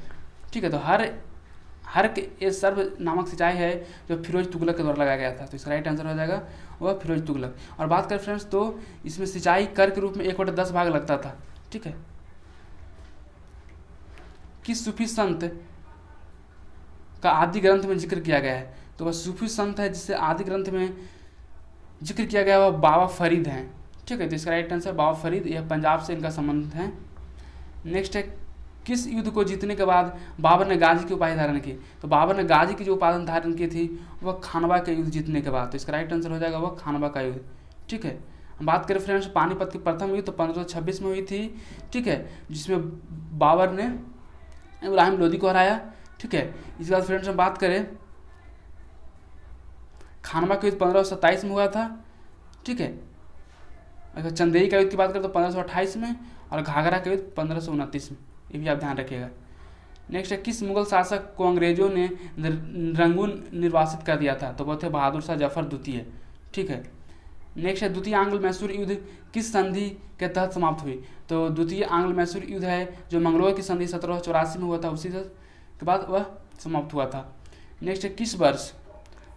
ठीक है। तो हर्क ए सर्व नामक सिंचाई है जो फिरोज तुगलक के द्वारा लगाया गया था। तो इसका राइट आंसर हो जाएगा वह फिरोज तुगलक। और बात करें फ्रेंड्स तो इसमें सिंचाई कर के रूप में 1/10 भाग लगता था। ठीक है। किस सूफी संत का आदि ग्रंथ में जिक्र किया गया है? तो वह सूफी संत है जिसे आदि ग्रंथ में जिक्र किया गया वह बाबा फरीद हैं। ठीक है। तो इसका राइट आंसर बाबा फरीद, यह पंजाब से इनका संबंध है। नेक्स्ट है किस युद्ध को जीतने के बाद बाबर ने गाजी की उपाधि धारण की? तो बाबर ने गाजी की जो उपाधि धारण की थी वह खानवा के युद्ध जीतने के बाद। तो इसका राइट आंसर हो जाएगा वह खानवा का युद्ध। ठीक है। हम बात करें फ्रेंड्स पानीपत की प्रथम युद्ध तो 1526 में हुई थी। ठीक है। जिसमें बाबर ने इब्राहिम लोदी को हराया। ठीक है। इसके बाद फ्रेंड्स हम बात करें खानवा का युद्ध 1527 में हुआ था। ठीक है। अगर चंदेरी का युद्ध की बात करें तो 1528 में और घाघरा का युद्ध 1529 में। ये भी आप ध्यान रखिएगा। नेक्स्ट है किस मुगल शासक को अंग्रेजों ने रंगून निर्वासित कर दिया था? तो वो थे बहादुर शाह जफर द्वितीय। ठीक है। नेक्स्ट है द्वितीय आंग्ल मैसूर युद्ध किस संधि के तहत समाप्त हुई? तो द्वितीय आंग्ल मैसूर युद्ध है जो मंगलोर की संधि 1784 में हुआ था, उसी के बाद वह समाप्त हुआ था। नेक्स्ट है किस वर्ष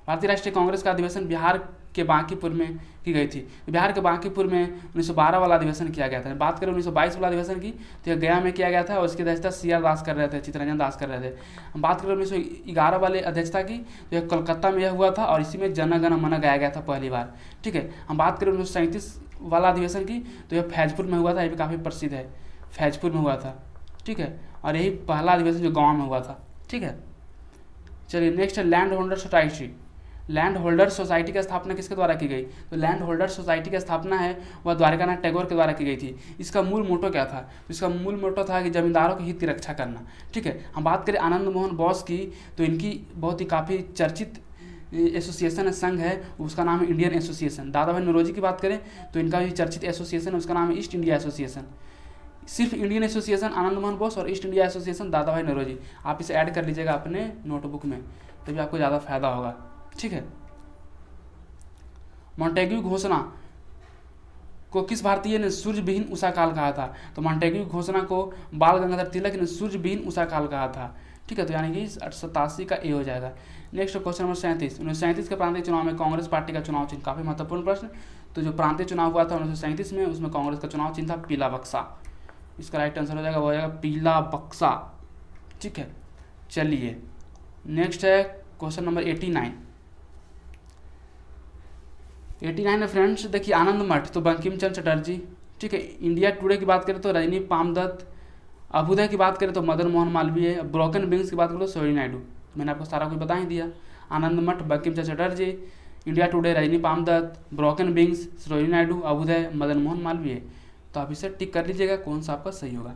भारतीय राष्ट्रीय कांग्रेस का अधिवेशन बिहार के बांकीपुर में की गई थी? बिहार के बांकीपुर में 1912 वाला अधिवेशन किया गया था। बात करें 1922 वाला अधिवेशन की तो यह गया में किया गया था और इसकी अध्यक्षता CR दास कर रहे थे, चित्तरंजन दास कर रहे थे। हम बात करें 1911 वाले अध्यक्षता की तो यह कोलकाता में यह हुआ था और इसी में जन गण मन गाया गया था पहली बार। ठीक है। हम बात करें 1937 वाला अधिवेशन की तो यह फैजपुर में हुआ था। यह भी काफ़ी प्रसिद्ध है, फैजपुर में हुआ था। ठीक है। और यही पहला अधिवेशन जो गाँव में हुआ था। ठीक है। चलिए नेक्स्ट है land holder society. Land holder society की स्थापना किसके द्वारा की गई? तो लैंड होल्डर सोसाइटी की स्थापना है वह द्वारकानाथ टैगोर के द्वारा की गई थी। इसका मूल मोटो क्या था? तो इसका मूल मोटो था कि जमींदारों के हित की रक्षा करना। ठीक है। हम बात करें आनंद मोहन बोस की तो इनकी बहुत ही काफ़ी चर्चित एसोसिएशन संघ है, उसका नाम है इंडियन एसोसिएशन। दादा भाई नौरोजी की बात करें तो इनका भी चर्चित एसोसिएशन है, उसका नाम है ईस्ट इंडिया एसोसिएशन। सिर्फ इंडियन एसोसिएशन आनंद मोहन बोस और ईस्ट इंडिया एसोसिएशन दादा भाई नौरोजी, आप इसे ऐड कर लीजिएगा अपने नोटबुक में, तभी आपको ज़्यादा फायदा होगा। ठीक है। मॉन्टेग्यू घोषणा को किस भारतीय ने सूर्यविहीन उषा काल कहा था? तो मॉन्टेग्यू घोषणा को बाल गंगाधर तिलक ने सूर्यविहीन उषा काल कहा था। ठीक है। तो यानी कि 87 का ए हो जाएगा। नेक्स्ट क्वेश्चन नंबर 37, 1937 के प्रांतीय चुनाव में कांग्रेस पार्टी का चुनाव चिन्ह, काफी महत्वपूर्ण प्रश्न। तो जो प्रांतीय चुनाव हुआ था 1937 में, उसमें कांग्रेस का चुनाव चिन्ह था पीला बक्सा। इसका राइट आंसर हो जाएगा वो हो जाएगा पीला बक्सा। ठीक है। चलिए नेक्स्ट है क्वेश्चन नंबर 89 है फ्रेंड्स। देखिए आनंद मठ तो बंकिम चंद्र चटर्जी। ठीक है। इंडिया टुडे की बात करें तो रजनी पामदत्त। अभ्युदय की बात करें तो मदन मोहन मालवीय। ब्रोकन विंग्स की बात करें तो सरोजिनी नायडू। मैंने आपको सारा कुछ बता ही दिया। Anand Math Bankim Chandra Chatterjee, India today Rajani Palme Dutt, broken wings Sarojini Naidu, Abhyudaya Madan Mohan Malviya. तो आप इसे टिक कर लीजिएगा कौन सा आपका सही होगा।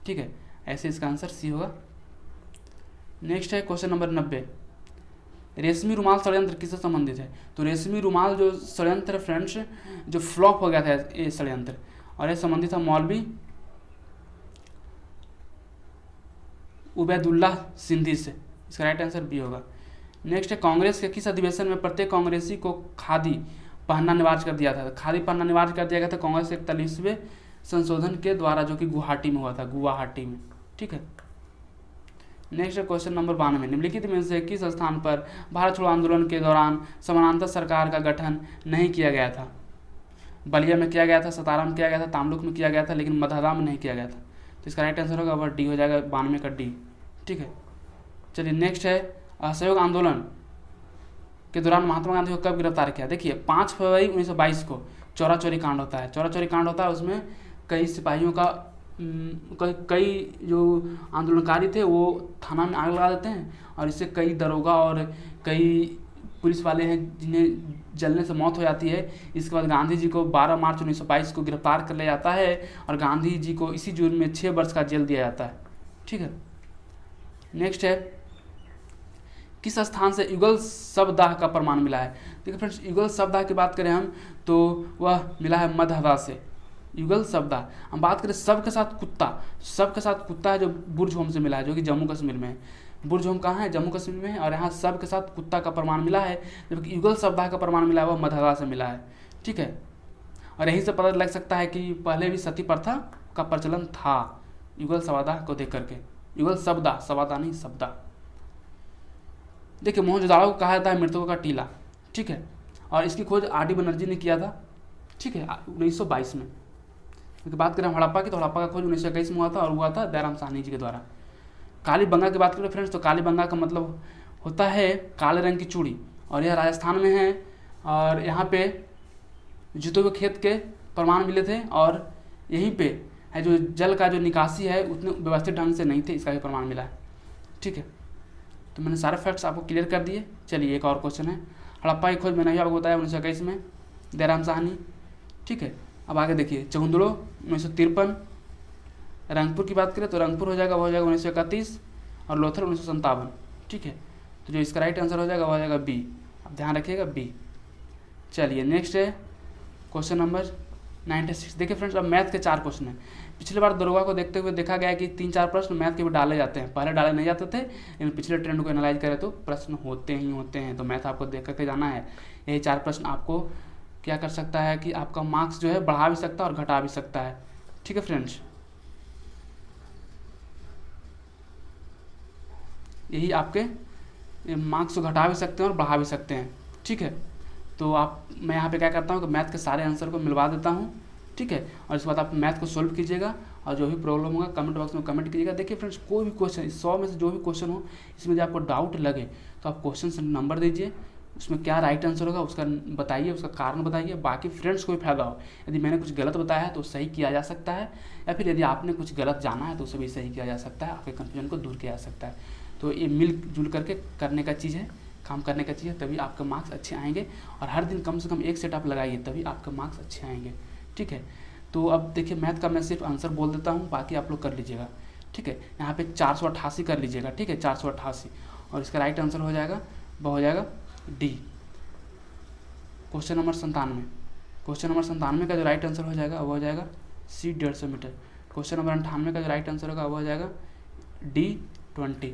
ठीक है। ऐसे इसका आंसर सी होगा। नेक्स्ट है क्वेश्चन नंबर 90, रेशमी रुमाल षड्यंत्र किससे संबंधित है? तो रेशमी रुमाल जो षड्यंत्र फ्रेंड्स जो फ्लॉप हो गया था ये षड्यंत्र, और ये संबंधित था मौलवी उबैदुल्लाह सिंधी से। इसका राइट आंसर बी होगा। नेक्स्ट है, कांग्रेस के किस अधिवेशन में प्रत्येक कांग्रेसी को खादी पहनना अनिवार्य कर दिया था? खादी पहनना अनिवार्य कर दिया गया था कांग्रेस के 41वें संशोधन के द्वारा, जो कि गुवाहाटी में हुआ था, गुवाहाटी में। ठीक है। नेक्स्ट है क्वेश्चन नंबर 92, निम्नलिखित में से किस स्थान पर भारत छोड़ो आंदोलन के दौरान समानांतर सरकार का गठन नहीं किया गया था? बलिया में किया गया था, सतारा में किया गया था, तामलुक में किया गया था, लेकिन मधहरा में नहीं किया गया था। तो इसका राइट आंसर होगा वह डी हो जाएगा, 92 का डी। ठीक है। चलिए नेक्स्ट है, असहयोग आंदोलन के दौरान महात्मा गांधी को कब गिरफ्तार किया? देखिए 5 फरवरी 1922 को चौरा चौरी कांड होता है। चौरा चौरी कांड होता है, उसमें कई सिपाहियों का कई जो आंदोलनकारी थे वो थाना में आग लगा देते हैं, और इससे कई दरोगा और कई पुलिस वाले हैं जिन्हें जलने से मौत हो जाती है। इसके बाद गांधी जी को 12 मार्च 1922 को गिरफ्तार कर लिया जाता है, और गांधी जी को इसी जुर्म में 6 वर्ष का जेल दिया जाता है। ठीक है। नेक्स्ट है, किस स्थान से युगल शब्दाह का प्रमाण मिला है? देखिए फ्रेंड्स, युगल शब्दाह की बात करें हम तो वह मिला है मधहरा से। युगल शब्दाह, हम बात करें सब के साथ कुत्ता, सब के साथ कुत्ता है जो बुर्ज होम से मिला है, जो कि जम्मू कश्मीर में है। बुर्ज होम कहाँ है? जम्मू कश्मीर में है, और यहाँ सब के साथ कुत्ता का प्रमाण मिला है, जबकि युगल शब्दाह का प्रमाण मिला है वह मधहरा से मिला है। ठीक है। और यहीं से पता लग सकता है कि पहले भी सती प्रथा का प्रचलन था युगल शब्दाह को देख करके। युगल शब्दाह, शब्दाह नहीं, शब्दाह। देखिए मोहनजोदाड़ो को कहा जाता है मृतकों का टीला। ठीक है। और इसकी खोज आर डी बनर्जी ने किया था। ठीक है, 1922 में। क्योंकि बात करें हड़प्पा की, तो हड़प्पा का खोज 1921 में हुआ था, और हुआ था दयाराम साहनी जी के द्वारा। कालीबंगा की बात करें फ्रेंड्स, तो कालीबंगा का मतलब होता है काले रंग की चूड़ी, और यह राजस्थान में है, और यहाँ पे जुतों के खेत के प्रमाण मिले थे, और यहीं पे है जो जल का जो निकासी है उतने व्यवस्थित ढंग से नहीं थे, इसका भी प्रमाण मिला है। ठीक है। तो मैंने सारे फैक्ट्स आपको क्लियर कर दिए। चलिए एक और क्वेश्चन है, हड़प्पा की खोज मैंने भी आपको बताया 1921 में, दयाराम साहनी। ठीक है। अब आगे देखिए, चकुंदड़ो 1953। रंगपुर की बात करें तो रंगपुर हो जाएगा, वह हो जाएगा 1931, और लोथल 1957। ठीक है। तो जो इसका राइट आंसर हो जाएगा वह हो जाएगा बी। अब ध्यान रखिएगा बी। चलिए नेक्स्ट है क्वेश्चन नंबर 96। देखिए फ्रेंड्स, अब मैथ के 4 क्वेश्चन हैं। पिछले बार दरोगा को देखते हुए देखा गया कि 3-4 प्रश्न मैथ के भी डाले जाते हैं, पहले डाले नहीं जाते थे, लेकिन पिछले ट्रेंड को एनालाइज करें तो प्रश्न होते ही होते हैं। तो मैथ आपको देख करके जाना है। यही 4 प्रश्न आपको क्या कर सकता है कि आपका मार्क्स जो है बढ़ा भी सकता है और घटा भी सकता है। ठीक है फ्रेंड्स, यही आपके मार्क्स को घटा भी सकते हैं और बढ़ा भी सकते हैं। ठीक है। तो मैं यहाँ पे क्या करता हूँ कि मैथ के सारे आंसर को मिलवा देता हूँ। ठीक है। और इसके बाद आप मैथ को सोल्व कीजिएगा, और जो भी प्रॉब्लम होगा कमेंट बॉक्स में कमेंट कीजिएगा। देखिए फ्रेंड्स, कोई भी क्वेश्चन 100 में से जो भी क्वेश्चन हो, इसमें जो आपको डाउट लगे तो आप क्वेश्चन से नंबर दीजिए, उसमें क्या राइट आंसर होगा उसका बताइए, उसका कारण बताइए। बाकी फ्रेंड्स को भी फायदा हो, यदि मैंने कुछ गलत बताया है तो सही किया जा सकता है, या फिर यदि आपने कुछ गलत जाना है तो उसे भी सही किया जा सकता है, आपके कन्फ्यूजन को दूर किया जा सकता है। तो ये मिलजुल करके करने का चीज़ है, काम करने का चीज़ है, तभी आपके मार्क्स अच्छे आएंगे। और हर दिन कम से कम 1 सेट आप लगाइए, तभी आपके मार्क्स अच्छे आएंगे। ठीक है। तो अब देखिए मैथ का मैं सिर्फ आंसर बोल देता हूँ, बाकी आप लोग कर लीजिएगा। ठीक है। यहाँ पे 488 कर लीजिएगा। ठीक है, 488, और इसका राइट आंसर हो जाएगा वह हो जाएगा D, question number 97। Question number 97 का जो राइट आंसर हो जाएगा वो हो जाएगा सी 150 मीटर। क्वेश्चन नंबर 98 का जो राइट आंसर होगा वो हो जाएगा डी 20।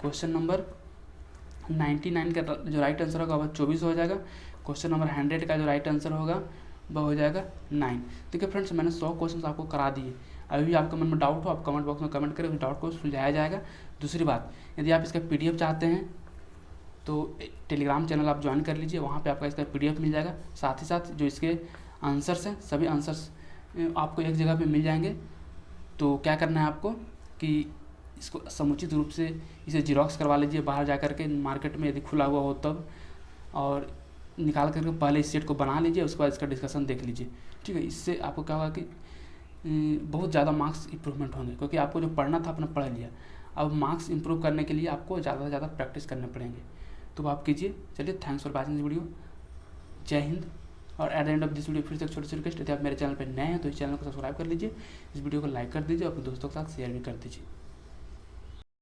क्वेश्चन नंबर 99 का जो राइट आंसर होगा वह 24 हो जाएगा। क्वेश्चन नंबर 100 का जो राइट आंसर होगा वह हो जाएगा 9। देखिए फ्रेंड्स, मैंने 100 क्वेश्चन आपको करा दिए। अभी भी आपके मन में डाउट हो, आप कमेंट बॉक्स में कमेंट करें, उस डाउट को सुलझाया जाएगा। दूसरी बात, यदि आप इसका PDF चाहते हैं तो टेलीग्राम चैनल आप ज्वाइन कर लीजिए, वहाँ पे आपका इसका PDF मिल जाएगा। साथ ही साथ जो इसके आंसर्स हैं, सभी आंसर्स आपको एक जगह पे मिल जाएंगे। तो क्या करना है आपको कि इसको समुचित रूप से इसे जीरोक्स करवा लीजिए बाहर जा कर के, मार्केट में यदि खुला हुआ हो तब, और निकाल करके पहले इस सेट को बना लीजिए, उसके बाद इसका डिस्कशन देख लीजिए। ठीक है। इससे आपको क्या होगा कि बहुत ज़्यादा मार्क्स इंप्रूवमेंट होंगे, क्योंकि आपको जो पढ़ना था आपने पढ़ लिया। अब मार्क्स इंप्रूव करने के लिए आपको ज़्यादा से ज़्यादा प्रैक्टिस करने पड़ेंगे, तो आप कीजिए। चलिए, thanks for watching this video. जय हिंद। और at the end of this video फिर से एक छोटी सी रिक्वेस्ट, यदि आप मेरे चैनल पर नए हैं तो इस चैनल को सब्सक्राइब कर लीजिए, इस वीडियो को लाइक कर दीजिए, और अपने दोस्तों के साथ शेयर भी कर दीजिए।